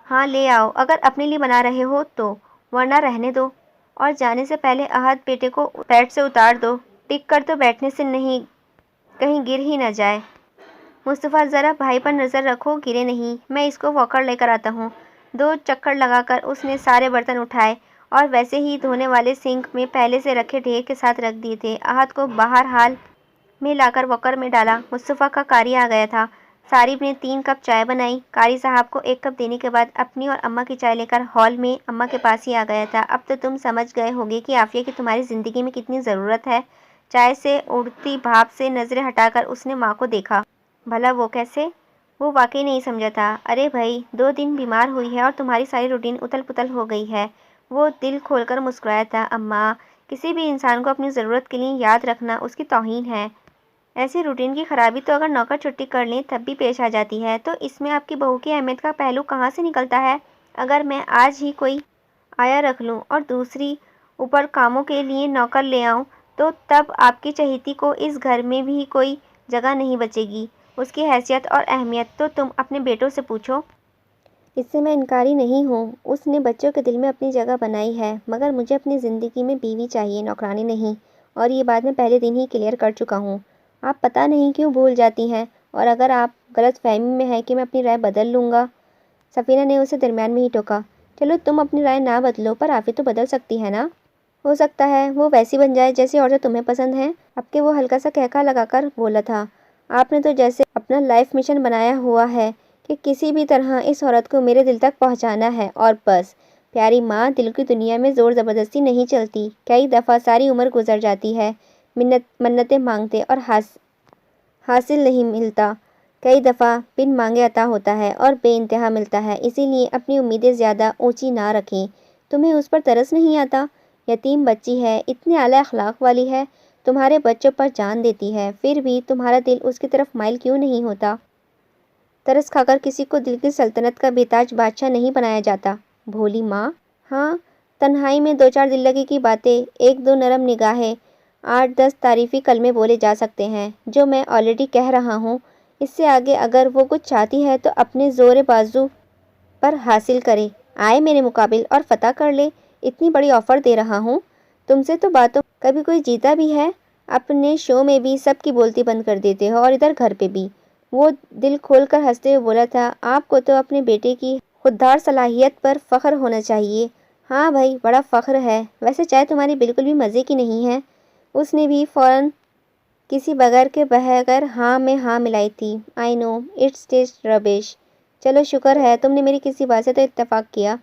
ہاں لے آؤ، اگر اپنے لیے بنا رہے ہو تو، ورنہ رہنے دو۔ اور جانے سے پہلے احد بیٹے کو بیڈ سے اتار دو، ٹک کر تو بیٹھنے سے نہیں، کہیں گر ہی نہ جائے۔ مصطفیٰ ذرا بھائی پر نظر رکھو، گرے نہیں، میں اس کو واکر لے کر آتا ہوں۔ 2 چکر لگا کر اس نے سارے برتن اٹھائے اور ویسے ہی دھونے والے سنک میں پہلے سے رکھے ڈھیر کے ساتھ رکھ دیے تھے۔ احد کو باہر حال میں لا کر واکر میں ڈالا۔ مصطفیٰ کا قاری آ گیا تھا۔ صارف نے 3 کپ چائے بنائی۔ قاری صاحب کو 1 کپ دینے کے بعد اپنی اور اماں کی چائے لے کر ہال میں اماں کے پاس ہی آ گیا تھا۔ اب تو تم سمجھ گئے ہوگے کہ عافیہ کی تمہاری زندگی میں کتنی ضرورت ہے۔ چائے سے اڑتی بھاپ سے نظریں ہٹا کر اس نے ماں کو دیکھا۔ بھلا وہ کیسے؟ وہ واقعی نہیں سمجھا تھا۔ ارے بھائی، 2 دن بیمار ہوئی ہے اور تمہاری ساری روٹین اتل پتل ہو گئی ہے۔ وہ دل کھول کر مسکرایا تھا۔ اماں، کسی بھی انسان کو اپنی ضرورت کے لیے یاد رکھنا اس کی توہین ہے۔ ایسی روٹین کی خرابی تو اگر نوکر چھٹی کر لیں تب بھی پیش آ جاتی ہے، تو اس میں آپ کی بہو کی اہمیت کا پہلو کہاں سے نکلتا ہے؟ اگر میں آج ہی کوئی آیا رکھ لوں اور دوسری اوپر کاموں کے لیے نوکر لے آؤں تو تب آپ کی چہیتی کو اس گھر میں بھی کوئی جگہ نہیں بچے گی۔ اس کی حیثیت اور اہمیت تو تم اپنے بیٹوں سے پوچھو۔ اس سے میں انکاری نہیں ہوں، اس نے بچوں کے دل میں اپنی جگہ بنائی ہے، مگر مجھے اپنی زندگی میں بیوی چاہیے، نوکرانی نہیں، اور یہ بات میں پہلے دن ہی کلیئر کر چکا ہوں۔ آپ پتہ نہیں کیوں بھول جاتی ہیں، اور اگر آپ غلط فہمی میں ہیں کہ میں اپنی رائے بدل لوں گا۔ سفینہ نے اسے درمیان میں ہی ٹوکا۔ چلو تم اپنی رائے نہ بدلو، پر عافیہ تو بدل سکتی ہے نا؟ ہو سکتا ہے وہ ویسی بن جائے جیسی عورتیں تمہیں پسند ہیں۔ اب کہ وہ ہلکا سا قہقہا لگا کر بولا تھا۔ آپ نے تو جیسے اپنا لائف مشن بنایا ہوا ہے کہ کسی بھی طرح اس عورت کو میرے دل تک پہنچانا ہے، اور بس۔ پیاری ماں، دل کی دنیا میں زور زبردستی نہیں چلتی۔ کئی دفعہ ساری عمر گزر جاتی ہے منتیں مانگتے اور حاصل نہیں ملتا، کئی دفعہ بن مانگے عطا ہوتا ہے اور بے انتہا ملتا ہے۔ اسی لیے اپنی امیدیں زیادہ اونچی نہ رکھیں۔ تمہیں اس پر ترس نہیں آتا؟ یتیم بچی ہے، اتنے اعلیٰ اخلاق والی ہے، تمہارے بچوں پر جان دیتی ہے، پھر بھی تمہارا دل اس کی طرف مائل کیوں نہیں ہوتا؟ ترس کھا کر کسی کو دل کی سلطنت کا بے تاج بادشاہ نہیں بنایا جاتا۔ بھولی ماں، ہاں، تنہائی میں 2-4 دل لگی کی باتیں، 1-2 نرم نگاہیں، 8-10 تعریفی کلمے بولے جا سکتے ہیں، جو میں آلریڈی کہہ رہا ہوں۔ اس سے آگے اگر وہ کچھ چاہتی ہے تو اپنے زور بازو پر حاصل کرے، آئے میرے مقابل اور فتح کر لے۔ اتنی بڑی آفر دے رہا ہوں تم سے تو باتوں کبھی کوئی جیتا بھی ہے؟ اپنے شو میں بھی سب کی بولتی بند کر دیتے ہو اور ادھر گھر پہ بھی۔ وہ دل کھول کر ہنستے ہوئے بولا تھا۔ آپ کو تو اپنے بیٹے کی خوددار صلاحیت پر فخر ہونا چاہیے۔ ہاں بھائی، بڑا فخر ہے۔ ویسے چائے تمہاری بالکل بھی مزے کی نہیں ہے۔ اس نے بھی فوراً کسی بغیر کے بغیر ہاں میں ہاں ملائی تھی۔ آئی نو اٹس ٹیسٹ ربش۔ چلو شکر ہے تم نے میری کسی بات سے تو اتفاق کیا۔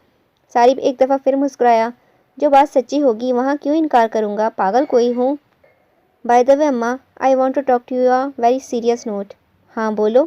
صارف ایک دفعہ پھر مسکرایا۔ جو بات سچی ہوگی وہاں کیوں انکار کروں گا، پاگل کوئی ہوں؟ بائی دی وے اماں، I want to talk to you a very serious note. ہاں بولو۔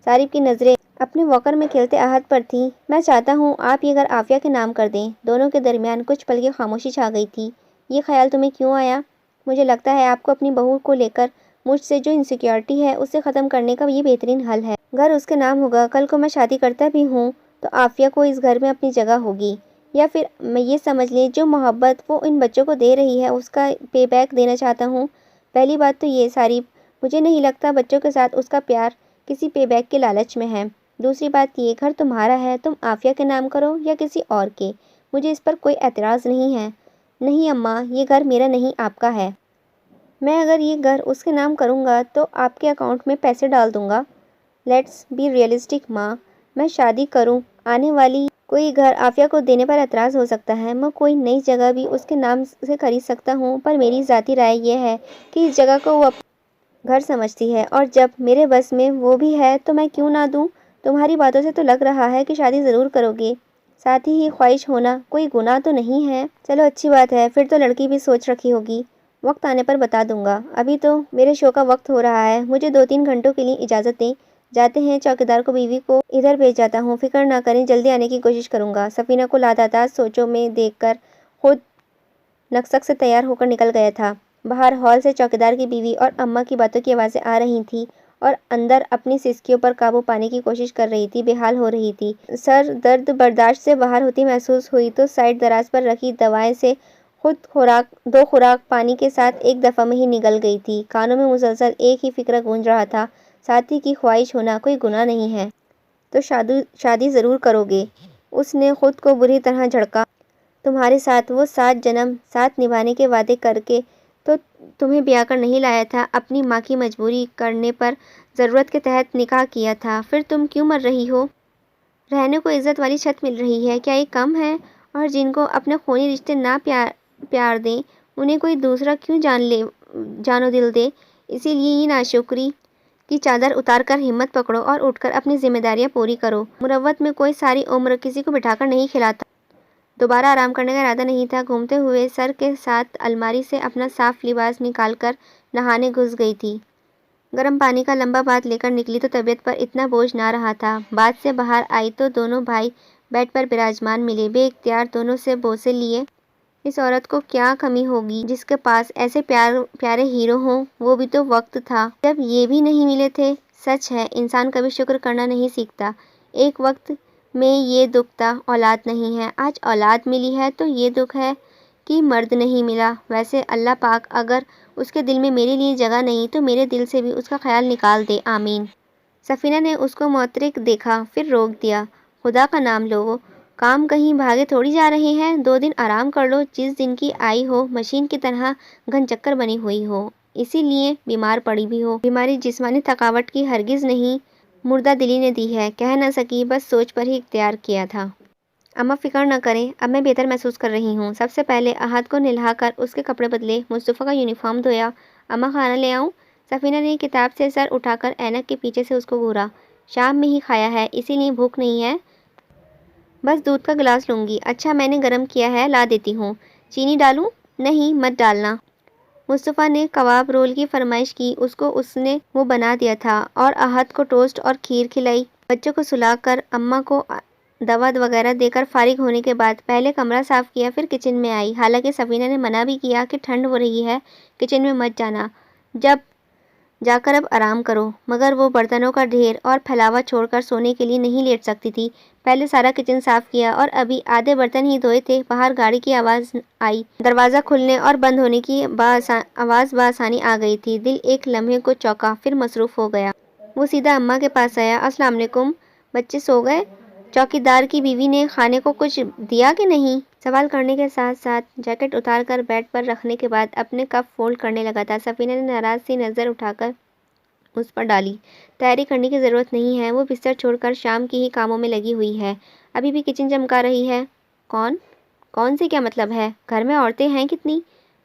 صارف کی نظریں اپنے واکر میں کھیلتے احد پر تھیں۔ میں چاہتا ہوں آپ یہ گھر عافیہ کے نام کر دیں۔ دونوں کے درمیان کچھ پل کی خاموشی چھا گئی تھی۔ یہ خیال تمہیں کیوں آیا؟ مجھے لگتا ہے آپ کو اپنی بہو کو لے کر مجھ سے جو انسیکیورٹی ہے اسے ختم کرنے کا یہ بہترین حل ہے۔ گھر اس کے نام ہوگا، کل کو میں شادی کرتا بھی ہوں تو عافیہ کو اس گھر میں اپنی جگہ ہوگی۔ یا پھر میں یہ سمجھ لیں جو محبت وہ ان بچوں کو دے رہی ہے اس کا پے بیک دینا چاہتا ہوں۔ پہلی بات تو یہ صارف، مجھے نہیں لگتا بچوں کے ساتھ اس کا پیار کسی پے بیک کے لالچ میں ہے۔ دوسری بات یہ، گھر تمہارا ہے، تم عافیہ کے نام کرو یا کسی اور کے، مجھے اس پر کوئی اعتراض نہیں ہے۔ نہیں اماں، یہ گھر میرا نہیں آپ کا ہے۔ میں اگر یہ گھر اس کے نام کروں گا تو آپ کے اکاؤنٹ میں پیسے ڈال دوں گا۔ لیٹس بی ریئلسٹک ماں، میں شادی کروں، آنے والی کوئی گھر عافیہ کو دینے پر اعتراض ہو سکتا ہے، میں کوئی نئی جگہ بھی اس کے نام سے خرید سکتا ہوں، پر میری ذاتی رائے یہ ہے کہ اس جگہ کو وہ اپنا گھر سمجھتی ہے، اور جب میرے بس میں وہ بھی ہے تو میں کیوں نہ دوں؟ تمہاری باتوں سے تو لگ رہا ہے کہ شادی ضرور کرو گے۔ ساتھی ہی خواہش ہونا کوئی گناہ تو نہیں ہے۔ چلو اچھی بات ہے، پھر تو لڑکی بھی سوچ رکھی ہوگی۔ وقت آنے پر بتا دوں گا، ابھی تو میرے شو کا وقت ہو رہا ہے، مجھے 2-3 گھنٹوں کے لیے اجازت دیں۔ جاتے ہیں، چوکیدار کو بیوی کو ادھر بھیج جاتا ہوں، فکر نہ کریں، جلدی آنے کی کوشش کروں گا۔ سفینہ کو لاتعداد سوچوں میں دیکھ کر خود نکسک سے تیار ہو کر نکل گیا تھا۔ باہر ہال سے چوکیدار کی بیوی اور اماں کی باتوں کی آوازیں آ رہی تھیں اور اندر اپنی سسکیوں پر قابو پانے کی کوشش کر رہی تھی، بے حال ہو رہی تھی۔ سر درد برداشت سے باہر ہوتی محسوس ہوئی تو سائیڈ دراز پر رکھی دوائیں سے خود 2 خوراک پانی کے ساتھ ایک دفعہ میں ہی نگل گئی تھی۔ کانوں میں مسلسل ایک ہی فکر گونج رہا تھا، ساتھی کی خواہش ہونا کوئی گناہ نہیں ہے تو شادی ضرور کرو گے۔ اس نے خود کو بری طرح جھڑکا۔ تمہارے ساتھ وہ 7 جنم ساتھ نبھانے کے وعدے کر کے تو تمہیں بیاہ کر نہیں لایا تھا، اپنی ماں کی مجبوری کرنے پر ضرورت کے تحت نکاح کیا تھا، پھر تم کیوں مر رہی ہو؟ رہنے کو عزت والی چھت مل رہی ہے، کیا یہ کم ہے؟ اور جن کو اپنے خونی رشتے نہ پیار دیں، انہیں کوئی دوسرا کیوں جان و دل دے؟ اسی لیے یہ ناشکری کی چادر اتار کر ہمت پکڑو اور اٹھ کر اپنی ذمہ داریاں پوری کرو۔ مروت میں کوئی ساری عمر کسی کو بٹھا کر نہیں کھلاتا۔ دوبارہ آرام کرنے کا ارادہ نہیں تھا، گھومتے ہوئے سر کے ساتھ الماری سے اپنا صاف لباس نکال کر نہانے گھس گئی تھی۔ گرم پانی کا لمبا بات لے کر نکلی تو طبیعت پر اتنا بوجھ نہ رہا تھا۔ بات سے باہر آئی تو دونوں بھائی بیڈ پر براجمان ملے، بے اختیار دونوں سے بوسے لیے۔ اس عورت کو کیا کمی ہوگی جس کے پاس ایسے پیارے ہیرو ہوں؟ وہ بھی تو وقت تھا جب یہ بھی نہیں ملے تھے۔ سچ ہے، انسان کبھی شکر کرنا نہیں سیکھتا۔ ایک وقت میں یہ دکھ تھا اولاد نہیں ہے، آج اولاد ملی ہے تو یہ دکھ ہے کہ مرد نہیں ملا۔ ویسے اللہ پاک اگر اس کے دل میں میرے لیے جگہ نہیں تو میرے دل سے بھی اس کا خیال نکال دے، آمین۔ سفینہ نے اس کو معترک دیکھا، پھر روک دیا۔ خدا کا نام لو، کام کہیں بھاگے تھوڑی جا رہے ہیں، 2 دن آرام کر لو۔ جس دن کی آئی ہو مشین کی طرح گھن چکر بنی ہوئی ہو، اسی لیے بیمار پڑی بھی ہو۔ بیماری جسمانی تھکاوٹ کی ہرگز نہیں، مردہ دلی نے دی ہے، کہہ نہ سکی، بس سوچ پر ہی اختیار کیا تھا۔ اماں فکر نہ کریں، اب میں بہتر محسوس کر رہی ہوں۔ سب سے پہلے احد کو نہلا کر اس کے کپڑے بدلے، مصطفیٰ کا یونیفارم دھویا۔ اماں کھانا لے آؤں؟ سفینہ نے کتاب سے سر اٹھا کر اینک کے پیچھے سے اس کو گھورا۔ شام میں ہی کھایا ہے، اسی لیے بھوک نہیں ہے، بس دودھ کا گلاس لوں گی۔ اچھا میں نے گرم کیا ہے، لا دیتی ہوں۔ چینی ڈالوں؟ نہیں، مت ڈالنا۔ مصطفیٰ نے کباب رول کی فرمائش کی، اس نے وہ بنا دیا تھا اور احد کو ٹوسٹ اور کھیر کھلائی۔ بچوں کو سلا کر اماں کو دوا وغیرہ دے کر فارغ ہونے کے بعد پہلے کمرہ صاف کیا، پھر کچن میں آئی۔ حالانکہ سفینہ نے منع بھی کیا کہ ٹھنڈ ہو رہی ہے، کچن میں مت جانا، جا کر اب آرام کرو، مگر وہ برتنوں کا ڈھیر اور پھیلاوا چھوڑ کر سونے کے لیے نہیں لیٹ سکتی تھی۔ پہلے سارا کچن صاف کیا اور ابھی آدھے برتن ہی دھوئے تھے، باہر گاڑی کی آواز آئی۔ دروازہ کھلنے اور بند ہونے کی آواز بآسانی آ گئی تھی۔ دل ایک لمحے کو چونکا، پھر مصروف ہو گیا۔ وہ سیدھا اماں کے پاس آیا۔ السلام علیکم، بچے سو گئے؟ چوکیدار کی بیوی نے کھانے کو کچھ دیا کہ نہیں؟ سوال کرنے کے ساتھ ساتھ جیکٹ اتار کر بیڈ پر رکھنے کے بعد اپنے کپ فولڈ کرنے لگا تھا۔ سفینہ نے ناراض سی نظر اٹھا کر اس پر ڈالی۔ تیاری کرنے کی ضرورت نہیں ہے، وہ بستر چھوڑ کر شام کی ہی کاموں میں لگی ہوئی ہے، ابھی بھی کچن چمکا رہی ہے۔ کون سے کیا مطلب ہے؟ گھر میں عورتیں ہیں کتنی؟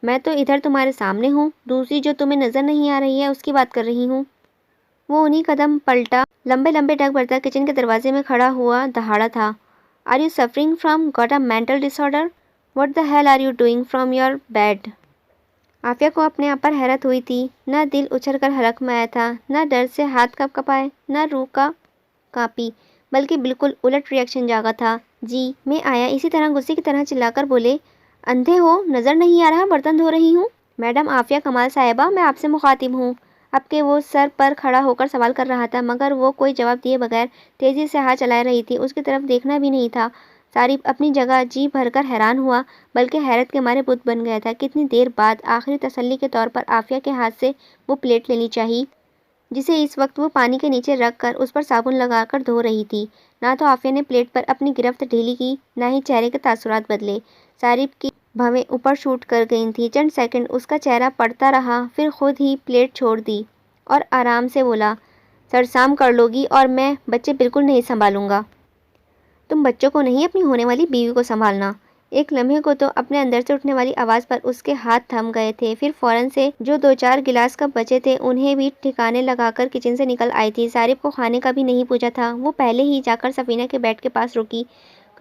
میں تو ادھر تمہارے سامنے ہوں، دوسری جو تمہیں نظر نہیں آ رہی ہے اس کی بات کر رہی ہوں۔ وہ انہی قدم پلٹا، لمبے ڈگ برتا کچن کے دروازے میں کھڑا ہوا دہاڑا تھا۔ Are you suffering from got a mental disorder? What the hell are you doing from your bed? Aafia کو اپنے آپ پر حیرت ہوئی تھی، نہ دل اچھل کر حلق میں آیا تھا، نہ ڈر سے ہاتھ کانپے، نہ روح کانپی، بلکہ بالکل الٹ ری ایکشن جاگا تھا۔ جی میں آیا، اسی طرح غصے کی طرح چلا کر بولے۔ اندھے ہو، نظر نہیں آ رہا برتن دھو رہی ہوں؟ میڈم عافیہ کمال صاحبہ، میں آپ سے مخاطب ہوں۔ اب کہ وہ سر پر کھڑا ہو کر سوال کر رہا تھا، مگر وہ کوئی جواب دیے بغیر تیزی سے ہاتھ چلا رہی تھی، اس کی طرف دیکھنا بھی نہیں تھا۔ صارف اپنی جگہ جی بھر کر حیران ہوا، بلکہ حیرت کے مارے بت بن گیا تھا۔ کتنی دیر بعد آخری تسلی کے طور پر عافیہ کے ہاتھ سے وہ پلیٹ لینی چاہی جسے اس وقت وہ پانی کے نیچے رکھ کر اس پر صابن لگا کر دھو رہی تھی۔ نہ تو عافیہ نے پلیٹ پر اپنی گرفت ڈھیلی کی، نہ ہی چہرے کے تاثرات بدلے۔ صارف کی بھویں اوپر شوٹ کر گئی تھیں۔ چند سیکنڈ اس کا چہرہ پڑتا رہا، پھر خود ہی پلیٹ چھوڑ دی اور آرام سے بولا، سرسام کر لو گی اور میں بچے بالکل نہیں سنبھالوں گا۔ تم بچوں کو نہیں، اپنی ہونے والی بیوی کو سنبھالنا۔ ایک لمحے کو تو اپنے اندر سے اٹھنے والی آواز پر اس کے ہاتھ تھم گئے تھے، پھر فوراً سے جو 2-4 گلاس کپ بچے تھے انہیں بھی ٹھکانے لگا کر کچن سے نکل آئی تھی۔ صارف کو کھانے کا بھی نہیں پوچھا تھا، وہ پہلے ہی جا کر سفینہ کے بیڈ کے پاس رکی،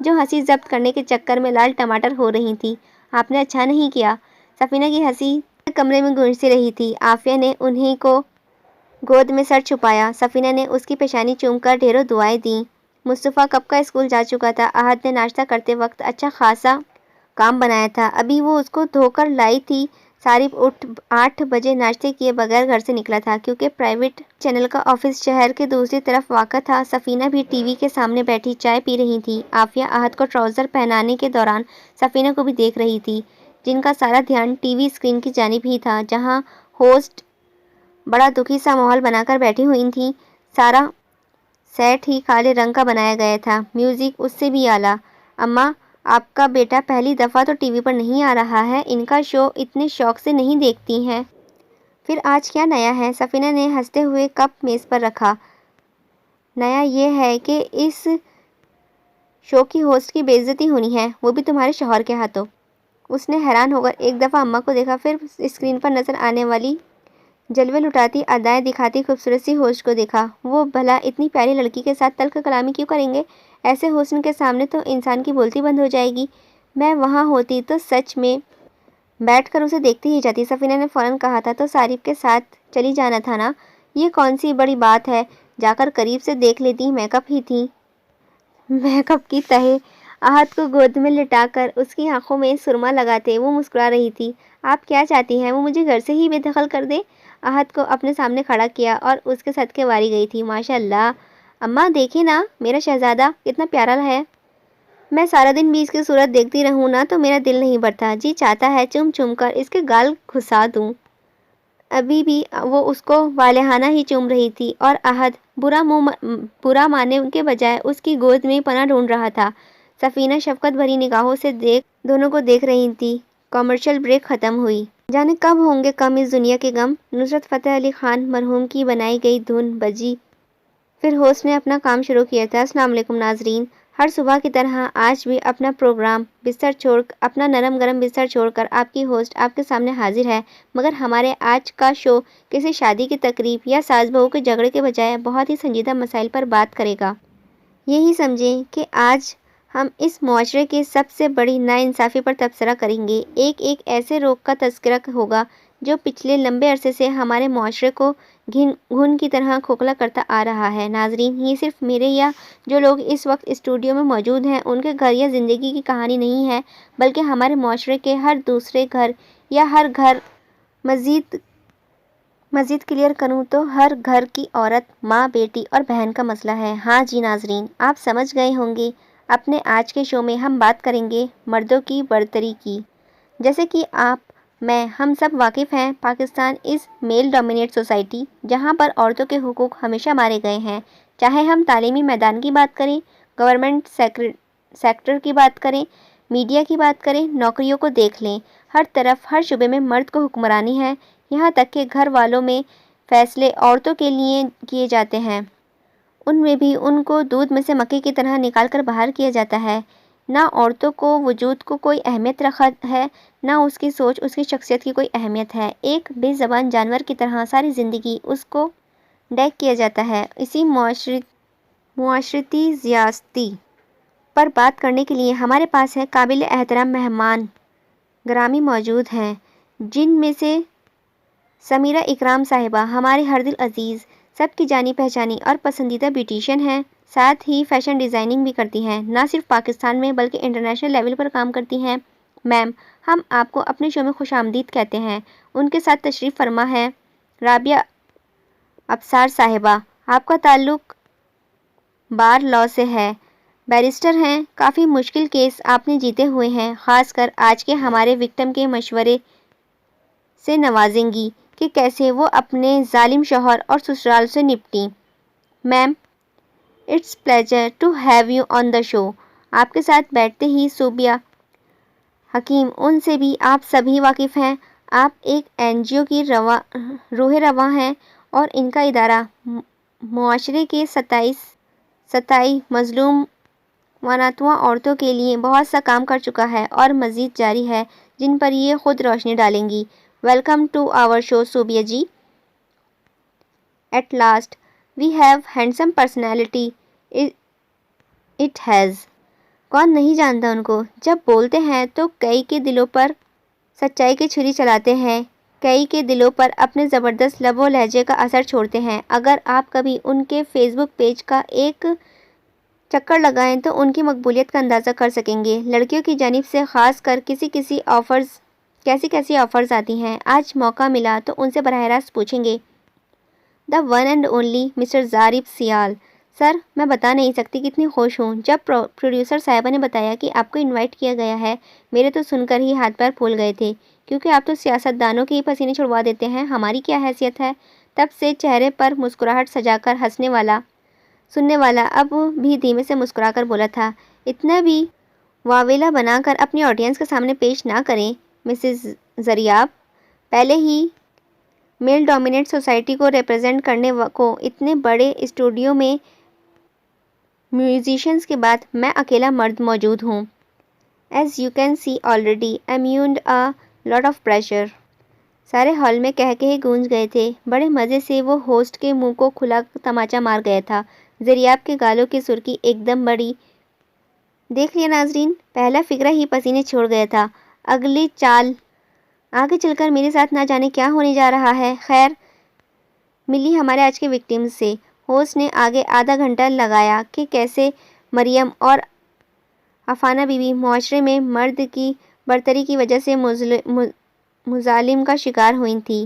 جو ہنسی ضبط کرنے کے چکر میں لال ٹماٹر ہو رہی تھی۔ آپ نے اچھا نہیں کیا۔ سفینہ کی ہنسی کمرے میں گونجتی رہی تھی۔ عافیہ نے انہیں کو گود میں سر چھپایا۔ سفینہ نے اس کی پیشانی چوم کر ڈھیروں دعائیں دیں۔ مصطفیٰ کب کا اسکول جا چکا تھا۔ احد نے ناشتہ کرتے وقت اچھا خاصا کام بنایا تھا، ابھی وہ اس کو دھو کر لائی تھی۔ صارف 8 بجے ناشتے کیے بغیر گھر سے نکلا تھا کیونکہ پرائیویٹ چینل کا آفس شہر کے دوسری طرف واقع تھا۔ سفینہ بھی ٹی وی کے سامنے بیٹھی چائے پی رہی تھی۔ عافیہ احد کو ٹراؤزر پہنانے کے دوران سفینہ کو بھی دیکھ رہی تھی، جن کا سارا دھیان ٹی وی اسکرین کی جانب ہی تھا، جہاں ہوسٹ بڑا دکھی سا ماحول بنا کر بیٹھی ہوئی تھیں۔ سارا سیٹ ہی کالے رنگ کا بنایا گیا تھا، میوزک اس سے بھی اعلیٰ۔ اماں، آپ کا بیٹا پہلی دفعہ تو ٹی وی پر نہیں آ رہا ہے، ان کا شو اتنے شوق سے نہیں دیکھتی ہیں۔ پھر آج کیا نیا ہے؟ سفینہ نے ہنستے ہوئے کپ میز پر رکھا۔ نیا یہ ہے کہ اس شو کی ہوسٹ کی بے عزتی ہونی ہے، وہ بھی تمہارے شوہر کے ہاتھوں۔ اس نے حیران ہو کر ایک دفعہ اماں کو دیکھا، پھر اسکرین پر نظر آنے والی جلوے لٹاتی ادائیں دکھاتی خوبصورت سی ہوسٹ کو دیکھا۔ وہ بھلا اتنی پیاری لڑکی کے ساتھ تلخ کلامی کیوں کریں گے؟ ایسے حسن کے سامنے تو انسان کی بولتی بند ہو جائے گی۔ میں وہاں ہوتی تو سچ میں بیٹھ کر اسے دیکھتی ہی جاتی۔ سفینہ نے فوراً کہا تھا تو صارف کے ساتھ چلی جانا تھا نا، یہ کون سی بڑی بات ہے، جا کر قریب سے دیکھ لیتی، میک اپ ہی تھی۔ میک اپ کی تہے احد کو گود میں لٹا کر اس کی آنکھوں میں سرما لگاتے وہ مسکرا رہی تھی۔ آپ کیا چاہتی ہیں، وہ مجھے گھر سے ہی بے دخل کر دے؟ احد کو اپنے سامنے کھڑا کیا اور اس کے صدقے واری گئی تھی۔ ماشاء اللہ اماں، دیکھیں نا میرا شہزادہ کتنا پیارا ہے۔ میں سارا دن بھی اس کی صورت دیکھتی رہوں نا تو میرا دل نہیں بھرتا، جی چاہتا ہے چوم چوم کر اس کے گال گھسا دوں۔ ابھی بھی وہ اس کو والہانہ ہی چوم رہی تھی اور احد برا ماننے کے بجائے اس کی گود میں پناہ ڈھونڈ رہا تھا۔ سفینہ شفقت بھری نگاہوں سے دونوں کو دیکھ رہی تھی۔ کمرشل بریک ختم ہوئی۔ جانے کب ہوں گے کم اس دنیا کے غم۔ نصرت فتح علی خان مرحوم کی بنائی گئی دھن بجی، پھر ہوسٹ نے اپنا کام شروع کیا تھا۔ السلام علیکم ناظرین، ہر صبح کی طرح آج بھی اپنا پروگرام اپنا نرم گرم بستر چھوڑ کر آپ کی ہوسٹ آپ کے سامنے حاضر ہے، مگر ہمارے آج کا شو کسی شادی کی تقریب یا ساس بہو کے جھگڑے کے بجائے بہت ہی سنجیدہ مسائل پر بات کرے گا۔ یہی سمجھیں کہ آج ہم اس معاشرے کے سب سے بڑی ناانصافی پر تبصرہ کریں گے۔ ایک ایسے روگ کا تذکرہ ہوگا جو پچھلے لمبے عرصے سے ہمارے معاشرے کو گھن کی طرح کھوکھلا کرتا آ رہا ہے۔ ناظرین، یہ صرف میرے یا جو لوگ اس وقت اسٹوڈیو میں موجود ہیں ان کے گھر یا زندگی کی کہانی نہیں ہے، بلکہ ہمارے معاشرے کے ہر دوسرے گھر یا ہر گھر مزید کلیئر کروں تو ہر گھر کی عورت، ماں، بیٹی اور بہن کا مسئلہ ہے۔ ہاں جی ناظرین، آپ سمجھ گئے ہوں گے۔ اپنے آج کے شو میں ہم بات کریں گے مردوں کی برتری کی۔ جیسے کہ ہم سب واقف ہیں، پاکستان از میل ڈومینیٹ سوسائٹی، جہاں پر عورتوں کے حقوق ہمیشہ مارے گئے ہیں۔ چاہے ہم تعلیمی میدان کی بات کریں، گورنمنٹ سیکٹر کی بات کریں، میڈیا کی بات کریں، نوکریوں کو دیکھ لیں، ہر طرف ہر شعبے میں مرد کو حکمرانی ہے، یہاں تک کہ گھر والوں میں فیصلے عورتوں کے لیے کیے جاتے ہیں، ان میں بھی ان کو دودھ میں سے مکھی کی طرح نکال کر باہر کیا جاتا ہے۔ نہ عورتوں کو وجود کو کوئی اہمیت رکھا ہے، نہ اس کی سوچ، اس کی شخصیت کی کوئی اہمیت ہے۔ ایک بے زبان جانور کی طرح ساری زندگی اس کو ڈیگ کیا جاتا ہے۔ اسی معاشرتی زیاستی پر بات کرنے کے لیے ہمارے پاس ہے قابل احترام مہمان گرامی موجود ہیں، جن میں سے سمیرہ اکرام صاحبہ ہمارے ہر دل عزیز، سب کی جانی پہچانی اور پسندیدہ بیوٹیشین ہیں، ساتھ ہی فیشن ڈیزائننگ بھی کرتی ہیں، نہ صرف پاکستان میں بلکہ انٹرنیشنل لیول پر کام کرتی ہیں۔ میم، ہم آپ کو اپنے شو میں خوش آمدید کہتے ہیں۔ ان کے ساتھ تشریف فرما ہے رابعہ ابصار صاحبہ، آپ کا تعلق بار لاء سے ہے، بیرسٹر ہیں، کافی مشکل کیس آپ نے جیتے ہوئے ہیں، خاص کر آج کے ہمارے وکٹم کے مشورے سے نوازیں گی کہ کیسے وہ اپنے ظالم شوہر اور سسرال سے نپٹیں۔ Ma'am, it's pleasure to have you on the show. آپ کے ساتھ بیٹھتے ہی صوبیہ حکیم، ان سے بھی آپ سبھی واقف ہیں، آپ ایک این جی او کی روح رواں ہیں اور ان کا ادارہ معاشرے کے ستائی مظلوم واناتواں عورتوں کے لیے بہت سا کام کر چکا ہے اور مزید جاری ہے، جن پر یہ خود روشنی ڈالیں گی۔ Welcome to our show Sobia ji. At last we have handsome personality it has کون نہیں جانتا ان کو؟ جب بولتے ہیں تو کئی کے دلوں پر سچائی کی چھری چلاتے ہیں، کئی کے دلوں پر اپنے زبردست لب و لہجے کا اثر چھوڑتے ہیں۔ اگر آپ کبھی ان کے فیس بک پیج کا ایک چکر لگائیں تو ان کی مقبولیت کا اندازہ کر سکیں گے۔ لڑکیوں کی جانب سے خاص کر کیسی آفرز آتی ہیں۔ آج موقع ملا تو ان سے براہ راست پوچھیں گے۔ The one and only mister Zarif Sial. Sir, میں بتا نہیں سکتی کتنی خوش ہوں۔ جب پروڈیوسر صاحبہ نے بتایا کہ آپ کو انوائٹ کیا گیا ہے، میرے تو سن کر ہی ہاتھ پیر پھول گئے تھے، کیونکہ آپ تو سیاست دانوں کے ہی پسینے چھڑوا دیتے ہیں، ہماری کیا حیثیت ہے؟ تب سے چہرے پر مسکراہٹ سجا کر سننے والا اب بھی دھیمے سے مسکرا کر بولا تھا، اتنا بھی واویلا بنا کر اپنی آڈینس کے سامنے پیش نہ کریں مسز ضریاب۔ پہلے ہی میل ڈومینیٹ سوسائٹی کو ریپرزینٹ کرنے کو اتنے بڑے اسٹوڈیو میں میوزیشینز کے بعد میں اکیلا مرد موجود ہوں۔ As you can see already am under a lot of pressure. سارے ہال میں کہکہے گونج گئے تھے۔ بڑے مزے سے وہ ہوسٹ کے منہ کو کھلا تماچا مار گیا تھا۔ ضریاب کے گالوں کی سرخی ایک دم بڑھی۔ دیکھ لیا ناظرین، پہلا فقرہ ہی پسینے چھوڑ گیا تھا، اگلی چال آگے چل کر میرے ساتھ نہ جانے کیا ہونے جا رہا ہے۔ خیر، ملی ہمارے آج کے وکٹمز سے۔ ہوسٹ نے آگے آدھا گھنٹہ لگایا کہ کیسے مریم اور افانہ بی بی معاشرے میں مرد کی برتری کی وجہ سے مظالم کا شکار ہوئی تھی۔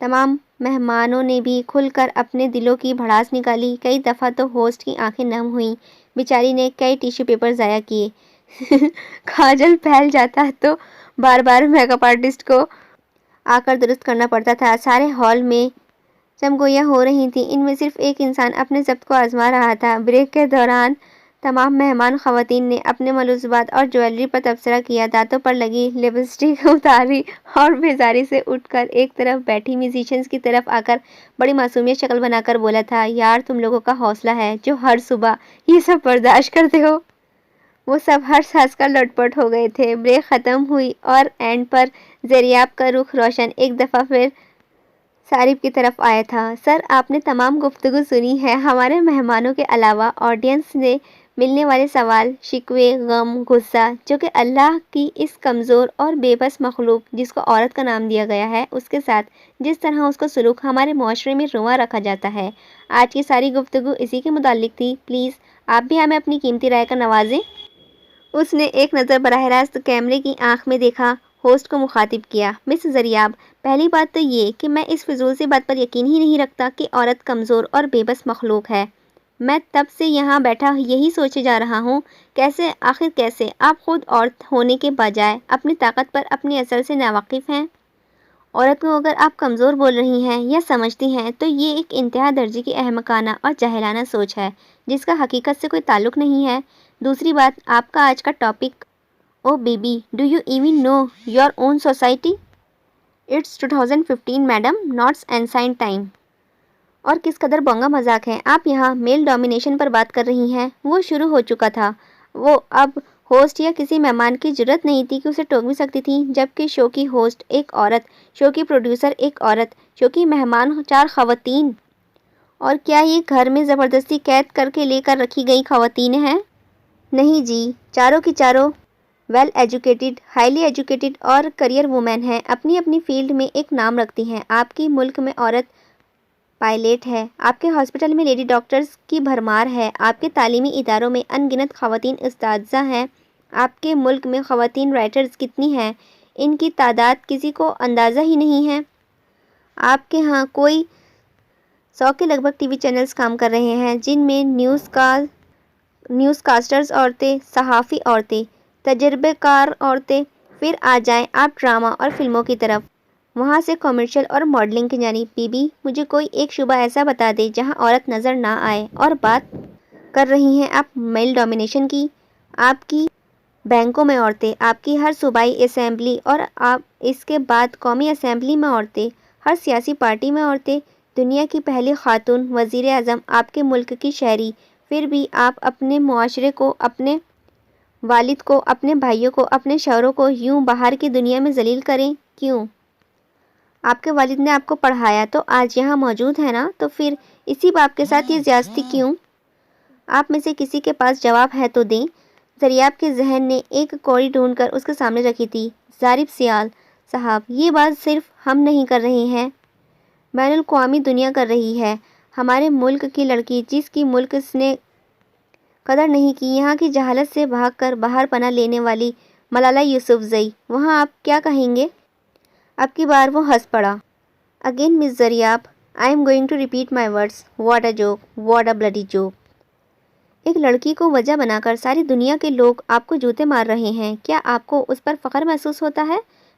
تمام مہمانوں نے بھی کھل کر اپنے دلوں کی بھڑاس نکالی۔ کئی دفعہ تو ہوسٹ کی آنکھیں نم ہوئیں، بیچاری نے کئی ٹیشو پیپر ضائع کیے۔ کاجل پھیل جاتا تو بار بار میک اپ آرٹسٹ کو آ کر درست کرنا پڑتا تھا۔ سارے ہال میں چمگوئیاں ہو رہی تھیں، ان میں صرف ایک انسان اپنے ضبط کو آزما رہا تھا۔ بریک کے دوران تمام مہمان خواتین نے اپنے ملبوسات اور جویلری پر تبصرہ کیا، دانتوں پر لگی لپسٹک اتاری اور بیزاری سے اٹھ کر ایک طرف بیٹھی میوزیشینز کی طرف آ کر بڑی معصومیت شکل بنا کر بولا تھا، یار تم لوگوں کا حوصلہ ہے جو ہر صبح یہ سب برداشت کرتے ہو۔ وہ سب ہر سانس کا لوٹ پوٹ ہو گئے تھے۔ بریک ختم ہوئی اور اینڈ پر ضریاب کا رخ روشن ایک دفعہ پھر صارف کی طرف آیا تھا۔ سر، آپ نے تمام گفتگو سنی ہے۔ ہمارے مہمانوں کے علاوہ آڈینس سے ملنے والے سوال، شکوے، غم، غصہ، جو کہ اللہ کی اس کمزور اور بے بس مخلوق جس کو عورت کا نام دیا گیا ہے، اس کے ساتھ جس طرح اس کا سلوک ہمارے معاشرے میں رواں رکھا جاتا ہے، آج کی ساری گفتگو اسی کے متعلق تھی۔ پلیز آپ بھی ہمیں اپنی قیمتی رائے کا نوازیں۔ اس نے ایک نظر براہ راست کیمرے کی آنکھ میں دیکھا، ہوسٹ کو مخاطب کیا، مس ضریاب، پہلی بات تو یہ کہ میں اس فضول سی بات پر یقین ہی نہیں رکھتا کہ عورت کمزور اور بے بس مخلوق ہے۔ میں تب سے یہاں بیٹھا یہی سوچے جا رہا ہوں، آخر کیسے آپ خود عورت ہونے کے بجائے اپنی طاقت پر اپنی اصل سے ناواقف ہیں۔ عورت کو اگر آپ کمزور بول رہی ہیں یا سمجھتی ہیں تو یہ ایک انتہا درجے کی احمقانہ اور جاہلانہ سوچ ہے جس کا حقیقت سے کوئی تعلق نہیں ہے۔ دوسری بات، آپ کا آج کا topic, oh baby do you even know your own society? It's 2015 madam, not's ancient time. اور کس قدر بونگا مذاق ہے، آپ یہاں میل ڈومینیشن پر بات کر رہی ہیں۔ وہ شروع ہو چکا تھا، وہ اب ہوسٹ یا کسی مہمان کی جرأت نہیں تھی کہ اسے ٹوک بھی سکتی تھی، جبکہ شو کی ہوسٹ ایک عورت، شو کی پروڈیوسر ایک عورت، شو کی مہمان 4 خواتین۔ اور کیا یہ گھر میں زبردستی قید کر کے لے کر رکھی گئی خواتین ہیں؟ نہیں جی، چاروں کی چاروں ویل ایجوکیٹڈ، ہائیلی ایجوکیٹڈ اور کریئر وومن ہیں، اپنی اپنی فیلڈ میں ایک نام رکھتی ہیں۔ آپ کی ملک میں عورت پائلٹ ہے، آپ کے ہاسپٹل میں لیڈی ڈاکٹرز کی بھرمار ہے، آپ کے تعلیمی اداروں میں ان گنت خواتین اساتذہ ہیں، آپ کے ملک میں خواتین رائٹرز کتنی ہیں، ان کی تعداد کسی کو اندازہ ہی نہیں ہے۔ آپ کے ہاں کوئی 100 کے لگ بھگ ٹی وی چینلز کام کر رہے ہیں جن میں نیوز کاسٹرز عورتیں، صحافی عورتیں، تجربے کار عورتیں۔ پھر آ جائیں آپ ڈرامہ اور فلموں کی طرف، وہاں سے کمرشل اور ماڈلنگ کی جانب۔ بی بی، مجھے کوئی ایک شعبہ ایسا بتا دے جہاں عورت نظر نہ آئے۔ اور بات کر رہی ہیں آپ میل ڈومینیشن کی، آپ کی بینکوں میں عورتیں، آپ کی ہر صوبائی اسمبلی اور آپ اس کے بعد قومی اسمبلی میں عورتیں، ہر سیاسی پارٹی میں عورتیں، دنیا کی پہلی خاتون وزیر اعظم آپ کے ملک کی شہری۔ پھر بھی آپ اپنے معاشرے کو، اپنے والد کو، اپنے بھائیوں کو، اپنے شوہروں کو یوں باہر کی دنیا میں ذلیل کریں، کیوں؟ آپ کے والد نے آپ کو پڑھایا تو آج یہاں موجود ہے نا، تو پھر اسی باپ کے ساتھ یہ زیادتی کیوں؟ آپ میں سے کسی کے پاس جواب ہے تو دیں۔ زریاب کے ذہن نے ایک کوڑی ڈھونڈ کر اس کے سامنے رکھی تھی۔ ظریف سیال صاحب، یہ بات صرف ہم نہیں کر رہے ہیں، بین الاقوامی دنیا کر رہی ہے۔ ہمارے ملک کی لڑکی جس کی ملک نے قدر نہیں کی، یہاں کی جہالت سے بھاگ کر باہر پناہ لینے والی ملالہ یوسفزئی، وہاں آپ کیا کہیں گے؟ اب کی بار وہ ہنس پڑا۔ Again miss Zaryab, I am going to repeat my words, what a joke, what a bloody joke. ایک لڑکی کو وجہ بنا کر ساری دنیا کے لوگ آپ کو جوتے مار رہے ہیں، کیا آپ کو اس پر فخر محسوس ہوتا ہے؟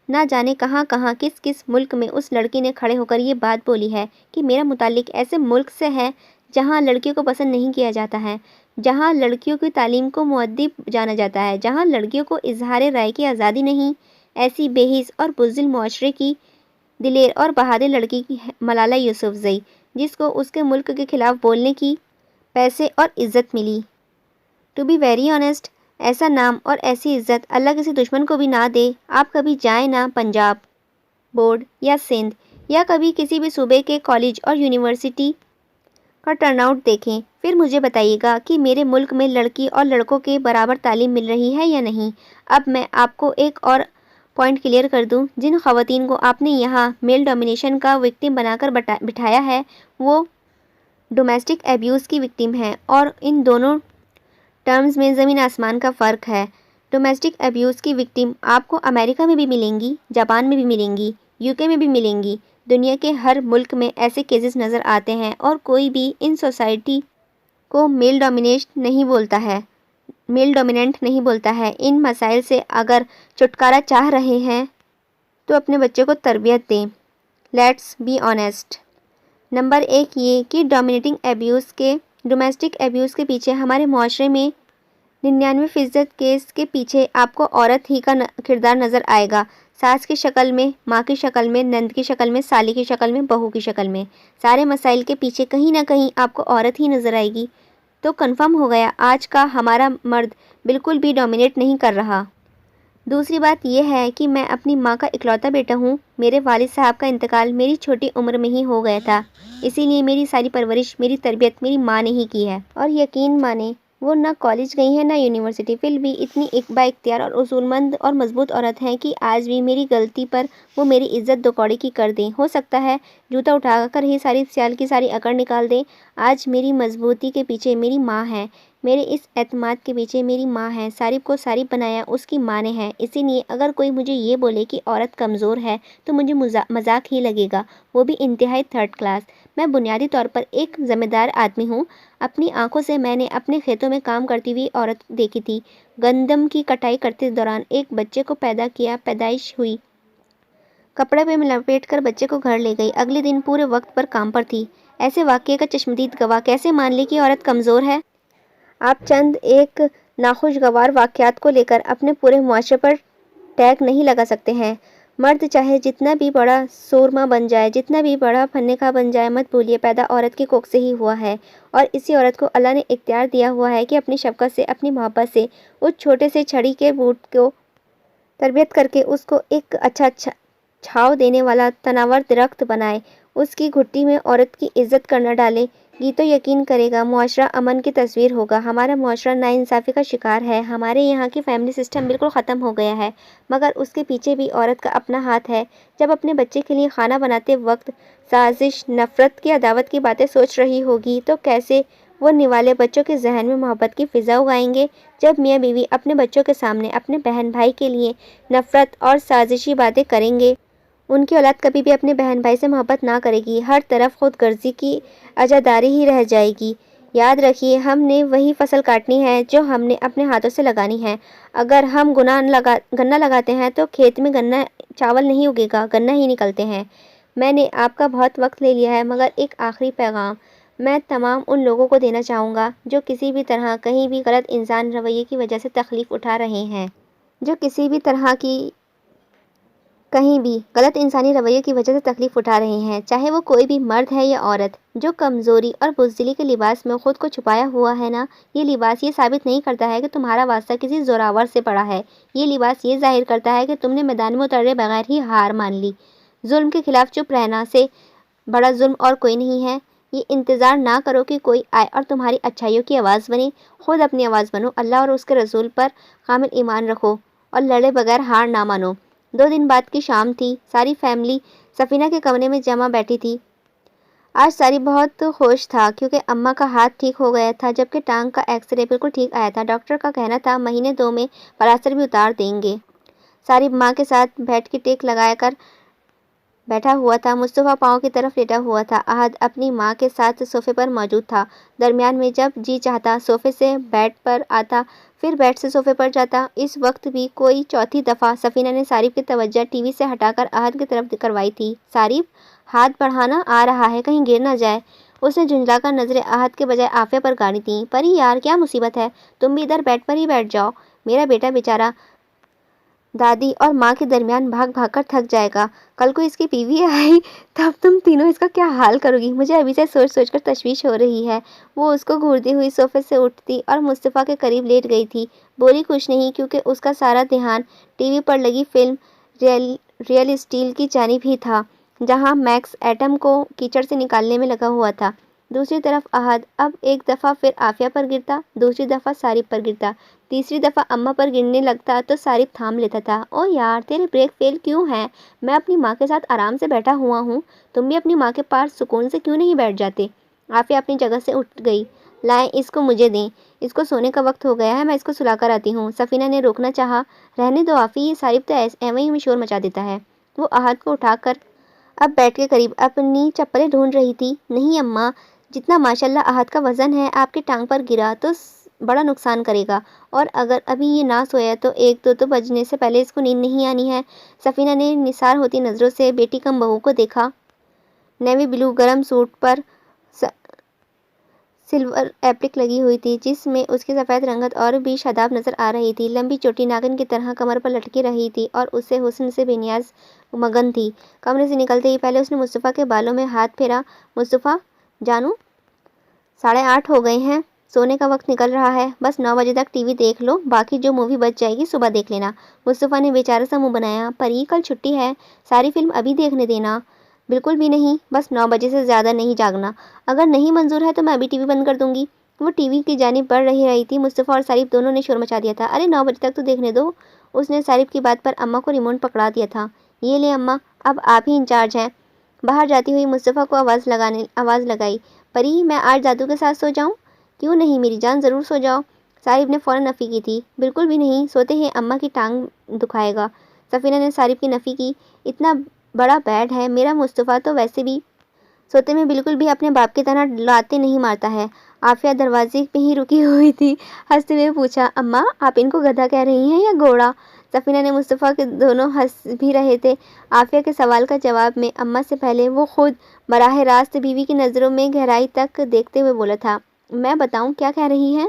نہ جانے کہاں کہاں کس کس ملک میں اس لڑکی نے کھڑے ہو کر یہ بات بولی ہے کہ میرا متعلق ایسے ملک سے ہے جہاں لڑکیوں کو پسند نہیں کیا جاتا ہے، جہاں لڑکیوں کی تعلیم کو مؤدب جانا جاتا ہے، جہاں لڑکیوں کو اظہار رائے کی آزادی نہیں۔ ایسی بے حس اور بزدل معاشرے کی دلیر اور بہادر لڑکی کی ملالہ یوسفزئی، جس کو اس کے ملک کے خلاف بولنے کی پیسے اور عزت ملی۔ ٹو بی ویری آنیسٹ، ایسا نام اور ایسی عزت اللہ کسی دشمن کو بھی نہ دے۔ آپ کبھی جائیں نا پنجاب بورڈ یا سندھ یا کبھی کسی بھی صوبے کے کالج اور یونیورسٹی کا ٹرن آؤٹ دیکھیں، پھر مجھے بتائیے گا کہ میرے ملک میں لڑکی اور لڑکوں کے برابر تعلیم مل رہی ہے یا نہیں۔ اب میں آپ کو ایک اور پوائنٹ کلیئر کر دوں، جن خواتین کو آپ نے یہاں میل ڈومینیشن کا وکٹم بنا کر بٹھایا ہے وہ ڈومیسٹک ایبیوز کی وکٹم ہیں، اور ان دونوں ٹرمز میں زمین آسمان کا فرق ہے۔ ڈومیسٹک ایبیوز کی وکٹم آپ کو امریکہ میں بھی ملیں گی، جاپان میں بھی ملیں گی، UK میں بھی ملیں گی۔ دنیا کے ہر ملک میں ایسے کیسز نظر آتے ہیں، اور کوئی بھی ان سوسائٹی کو میل ڈومیننٹ نہیں بولتا ہے۔ ان مسائل سے اگر چھٹکارا چاہ رہے ہیں تو اپنے بچے کو تربیت دیں۔ Let's be honest. نمبر 1 یہ کہ ڈومیسٹک ایبیوز کے پیچھے ہمارے معاشرے میں 99% کیس کے پیچھے آپ کو عورت ہی کا کردار نظر آئے گا، ساس کی شکل میں، ماں کی شکل میں، نند کی شکل میں، سالی کی شکل میں، بہو کی شکل میں۔ سارے مسائل کے پیچھے کہیں نہ کہیں آپ کو عورت ہی نظر آئے گی۔ تو کنفرم ہو گیا، آج کا ہمارا مرد بالکل بھی ڈومینیٹ نہیں کر رہا۔ دوسری بات یہ ہے کہ میں اپنی ماں کا اکلوتا بیٹا ہوں۔ میرے والد صاحب کا انتقال میری چھوٹی عمر میں ہی ہو گیا تھا، اسی لیے میری ساری پرورش، میری تربیت میری ماں نے ہی کی ہے۔ اور یقین مانیں وہ نہ کالج گئی ہیں نہ یونیورسٹی، پھر بھی اتنی با اختیار اور اصول مند اور مضبوط عورت ہیں کہ آج بھی میری غلطی پر وہ میری عزت دو کوڑی کی کر دیں۔ ہو سکتا ہے جوتا اٹھا کر ہی ساری سیال کی ساری اکڑ نکال دیں۔ آج میری مضبوطی کے پیچھے میری ماں ہے، میرے اس اعتماد کے پیچھے میری ماں ہے۔ سارب کو سارب بنایا اس کی ماں نے ہے۔ اسی لیے اگر کوئی مجھے یہ بولے کہ عورت کمزور ہے تو مجھے مذاق ہی لگے گا، وہ بھی انتہائی تھرڈ کلاس۔ میں بنیادی طور پر ایک ذمہ دار آدمی ہوں۔ اپنی آنکھوں سے میں نے اپنے کھیتوں میں کام کرتی ہوئی عورت دیکھی تھی، گندم کی کٹائی کرتے دوران ایک بچے کو پیدا کیا، پیدائش ہوئی، کپڑے پہ لپیٹ کر بچے کو گھر لے گئی، اگلے دن پورے وقت پر کام پر تھی۔ ایسے واقعے کا چشمدید گواہ کیسے مان لے کہ عورت کمزور ہے؟ آپ چند ایک ناخوشگوار واقعات کو لے کر اپنے پورے معاشرے پر ٹیگ نہیں لگا سکتے ہیں۔ مرد چاہے جتنا بھی بڑا سورما بن جائے، جتنا بھی بڑا فنکار بن جائے، مت بھولیے پیدا عورت کی کوکھ سے ہی ہوا ہے، اور اسی عورت کو اللہ نے اختیار دیا ہوا ہے کہ اپنی شفقت سے، اپنی محبت سے اس چھوٹے سے چھڑی کے بوٹ کو تربیت کر کے اس کو ایک اچھا چھاؤ دینے والا تناور درخت بنائے، اس کی گھٹی میں عورت کی عزت کرنا ڈالے گی تو یقین کرے گا معاشرہ امن کی تصویر ہوگا۔ ہمارا معاشرہ ناانصافی کا شکار ہے۔ ہمارے یہاں کی فیملی سسٹم بالکل ختم ہو گیا ہے، مگر اس کے پیچھے بھی عورت کا اپنا ہاتھ ہے۔ جب اپنے بچے کے لیے کھانا بناتے وقت سازش، نفرت کی، عداوت کی باتیں سوچ رہی ہوگی تو کیسے وہ نوالے بچوں کے ذہن میں محبت کی فضا اگائیں گے؟ جب میاں بیوی اپنے بچوں کے سامنے اپنے بہن بھائی کے لیے نفرت اور سازشی باتیں کریں گے، ان کی اولاد کبھی بھی اپنے بہن بھائی سے محبت نہ کرے گی، ہر طرف خود غرضی کی عزاداری ہی رہ جائے گی۔ یاد رکھیے، ہم نے وہی فصل کاٹنی ہے جو ہم نے اپنے ہاتھوں سے لگانی ہے۔ اگر ہم گنا لگاتے ہیں تو کھیت میں چاول نہیں اگے گا، گنا ہی نکلتے ہیں۔ میں نے آپ کا بہت وقت لے لیا ہے، مگر ایک آخری پیغام میں تمام ان لوگوں کو دینا چاہوں گا جو کسی بھی طرح کہیں بھی غلط انسان رویے کی وجہ سے تکلیف اٹھا رہے ہیں، جو کسی بھی طرح کی کہیں بھی غلط انسانی رویے کی وجہ سے تکلیف اٹھا رہے ہیں، چاہے وہ کوئی بھی مرد ہے یا عورت، جو کمزوری اور بزدلی کے لباس میں خود کو چھپایا ہوا ہے نا، یہ لباس یہ ثابت نہیں کرتا ہے کہ تمہارا واسطہ کسی زوراور سے پڑا ہے، یہ لباس یہ ظاہر کرتا ہے کہ تم نے میدان میں اترے بغیر ہی ہار مان لی۔ ظلم کے خلاف چپ رہنا سے بڑا ظلم اور کوئی نہیں ہے۔ یہ انتظار نہ کرو کہ کوئی آئے اور تمہاری اچھائیوں کی آواز بنے، خود اپنی آواز بنو، اللہ اور اس کے رسول پر کامل ایمان رکھو اور لڑے بغیر ہار نہ مانو۔ 2 دن بعد کی شام تھی، ساری فیملی سفینہ کے کمرے میں جمع بیٹھی تھی۔ آج ساری بہت خوش تھا کیونکہ اماں کا ہاتھ ٹھیک ہو گیا تھا، جبکہ ٹانگ کا ایکس رے بالکل ٹھیک آیا تھا۔ ڈاکٹر کا کہنا تھا مہینے 2 میں پلاسٹر بھی اتار دیں گے۔ ساری ماں کے ساتھ بیٹھ کے ٹیک لگا کر بیٹھا ہوا تھا۔ مصطفیٰ پاؤں کی طرف لیٹا ہوا تھا۔ احد اپنی ماں کے ساتھ صوفے پر موجود تھا۔ درمیان میں جب جی چاہتا صوفے سے بیڈ پر آتا، پھر بیڈ سے صوفے پر جاتا۔ اس وقت بھی کوئی چوتھی دفعہ سفینہ نے صارف کی توجہ ٹی وی سے ہٹا کر احد کی طرف کروائی تھی۔ صارف، ہاتھ بڑھانا آ رہا ہے، کہیں گر نہ جائے۔ اس نے جھنجھلا کر نظریں احد کے بجائے عافیہ پر گاڑی تھیں۔ پری یار، کیا مصیبت ہے؟ تم بھی ادھر بیڈ پر ہی بیٹھ جاؤ، میرا بیٹا بیچارہ دادی اور ماں کے درمیان بھاگ بھاگ کر تھک جائے گا۔ کل کو اس کی بیوی آئی تب تم تینوں اس کا کیا حال کرو گی؟ مجھے ابھی سے سوچ سوچ کر تشویش ہو رہی ہے۔ وہ اس کو گھورتی ہوئی صوفے سے اٹھتی اور مصطفیٰ کے قریب لیٹ گئی تھی۔ بولی کچھ نہیں کیونکہ اس کا سارا دھیان ٹی وی پر لگی فلم ریئل اسٹیل کی جانب ہی تھا، جہاں میکس ایٹم کو کیچڑ سے نکالنے میں لگا ہوا تھا۔ دوسری طرف احد اب ایک دفعہ پھر عافیہ پر گرتا، دوسری دفعہ صارف پر گرتا، تیسری دفعہ اماں پر گرنے لگتا تو صارف تھام لیتا تھا۔ او یار، تیرے بریک فیل کیوں ہیں؟ میں اپنی ماں کے ساتھ آرام سے بیٹھا ہوا ہوں، تم بھی اپنی ماں کے پاس سکون سے کیوں نہیں بیٹھ جاتے؟ عافیہ اپنی جگہ سے اٹھ گئی۔ لائیں اس کو مجھے دیں، اس کو سونے کا وقت ہو گیا ہے، میں اس کو سلا کر آتی ہوں۔ سفینہ نے روکنا چاہا۔ رہنے دو عافی، یہ صارف تو ایویں ہی شور مچا دیتا ہے۔ وہ احد کو اٹھا کر اب بیڈ کے قریب اپنی چپلیں ڈھونڈ رہی تھی۔ نہیں اماں، جتنا ماشاءاللہ احد کا وزن ہے، آپ کی ٹانگ پر گرا تو بڑا نقصان کرے گا، اور اگر ابھی یہ نہ سویا تو 1-2 بجنے سے پہلے اس کو نیند نہیں آنی ہے۔ سفینہ نے نثار ہوتی نظروں سے بیٹی کم بہو کو دیکھا۔ نیوی بلو گرم سوٹ پر سلور ایپلک لگی ہوئی تھی، جس میں اس کی سفید رنگت اور بھی شاداب نظر آ رہی تھی۔ لمبی چوٹی ناگن کی طرح کمر پر لٹکی رہی تھی اور اس سے حسن سے بے نیاز مگن تھی۔ کمرے سے نکلتے ہی پہلے اس نے مصطفیٰ کے بالوں میں ہاتھ پھیرا۔ مصطفیٰ جانو، 8:30 ہو گئے ہیں، سونے کا وقت نکل رہا ہے، بس 9 بجے تک ٹی وی دیکھ لو، باقی جو مووی بچ جائے گی صبح دیکھ لینا۔ مصطفیٰ نے بیچارہ سا منہ بنایا۔ پری، کل چھٹی ہے، ساری فلم ابھی دیکھنے دینا۔ بالکل بھی نہیں، بس 9 بجے سے زیادہ نہیں جاگنا۔ اگر نہیں منظور ہے تو میں ابھی ٹی وی بند کر دوں گی۔ وہ ٹی وی کی جانب بڑھ رہی تھی۔ مصطفیٰ اور صارف دونوں نے شور مچا دیا تھا۔ ارے 9 بجے تک تو دیکھنے دو۔ اس نے صارف کی بات پر اماں کو ریموٹ پکڑا دیا تھا۔ یہ لیں اماں، اب آپ ہی انچارج ہیں۔ باہر جاتی ہوئی مصطفیٰ کو آواز لگائی۔ پری، میں آج دادو کے ساتھ سو جاؤں؟ کیوں نہیں میری جان، ضرور سو جاؤ۔ صارف نے فوراً نفی کی تھی۔ بالکل بھی نہیں، سوتے ہی اماں کی ٹانگ دکھائے گا۔ سفینہ نے صارف کی نفی کی۔ اتنا بڑا بیڈ ہے، میرا مصطفیٰ تو ویسے بھی سوتے میں بالکل بھی اپنے باپ کی طرح لاتے نہیں مارتا ہے۔ عافیہ دروازے پہ ہی رکی ہوئی تھی، ہنستے ہوئے پوچھا، اماں آپ ان کو گدھا کہہ رہی ہیں یا گھوڑا؟ سفینہ نے مصطفیٰ کے دونوں ہنس بھی رہے تھے عافیہ کے سوال کا جواب میں اماں سے پہلے وہ خود براہ راست بیوی کی نظروں میں گہرائی تک دیکھتے ہوئے بولا تھا، میں بتاؤں کیا کہہ رہی ہیں؟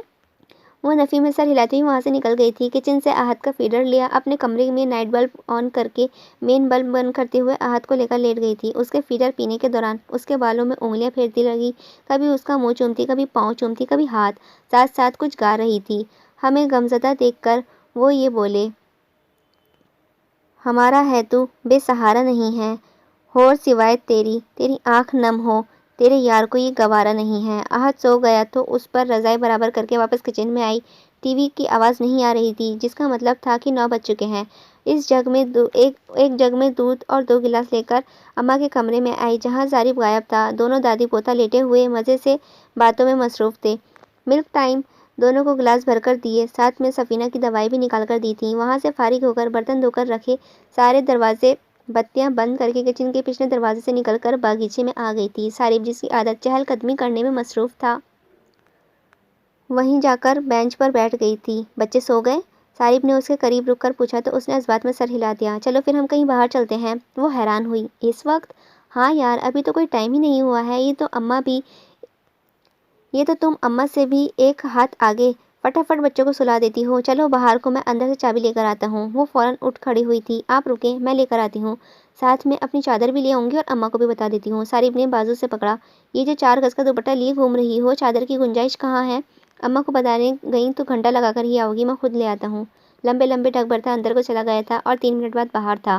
وہ نفی میں سر ہلاتی ہوئی وہاں سے نکل گئی تھی۔ کچن سے احد کا فیڈر لیا، اپنے کمرے میں نائٹ بلب آن کر کے مین بلب بند کرتے ہوئے احد کو لے کر لیٹ گئی تھی۔ اس کے فیڈر پینے کے دوران اس کے بالوں میں انگلیاں پھیرتی لگی، کبھی اس کا منہ چومتی، کبھی پاؤں چومتی، کبھی ہاتھ، ساتھ ساتھ کچھ گا رہی تھی۔ ہمیں غمزدہ دیکھ کر وہ یہ بولے، ہمارا ہے تو بے سہارا نہیں ہے، اور سوائے تیری آنکھ نم ہو، تیرے یار کو یہ گوارا نہیں ہے۔ احد سو گیا تو اس پر رضائی برابر کر کے واپس کچن میں آئی۔ ٹی وی کی آواز نہیں آ رہی تھی، جس کا مطلب تھا کہ 9 بج چکے ہیں۔ اس جگ میں ایک جگ میں دودھ اور 2 گلاس لے کر اماں کے کمرے میں آئی، جہاں صارف غائب تھا۔ دونوں دادی پوتا لیٹے ہوئے مزے سے باتوں میں مصروف تھے۔ ملک ٹائم دونوں کو گلاس بھر کر دیے، ساتھ میں سفینہ کی دوائی بھی نکال کر دی تھی۔ وہاں سے فارغ ہو کر برتن دھو کر رکھے، سارے دروازے بتیاں بند کر کے کچن کے پچھلے دروازے سے نکل کر باغیچے میں آ گئی تھی۔ صارف، جس کی عادت چہل قدمی کرنے میں مصروف تھا، وہیں جا کر بینچ پر بیٹھ گئی تھی۔ بچے سو گئے؟ صارف نے اس کے قریب رک کر پوچھا تو اس نے اس بات میں سر ہلا دیا۔ چلو پھر ہم کہیں باہر چلتے ہیں۔ وہ حیران ہوئی، اس وقت؟ ہاں یار، ابھی تو کوئی ٹائم ہی نہیں ہوا ہے، یہ تو تم اماں سے بھی ایک ہاتھ آگے، فٹافٹ بچوں کو سلا دیتی ہو۔ چلو باہر کو، میں اندر سے چابی لے کر آتا ہوں۔ وہ فوراً اٹھ کھڑی ہوئی تھی۔ آپ رکیں، میں لے کر آتی ہوں، ساتھ میں اپنی چادر بھی لے آؤں گی اور اماں کو بھی بتا دیتی ہوں۔ صارف نے بازو سے پکڑا، یہ جو 4 گز کا دوپٹہ لیے گھوم رہی ہو، چادر کی گنجائش کہاں ہے؟ اماں کو بتانے گئی تو گھنٹہ لگا کر ہی آؤ گی، میں خود لے آتا ہوں۔ لمبے ڈگ بھرتا اندر کو چلا گیا تھا اور 3 منٹ بعد باہر تھا۔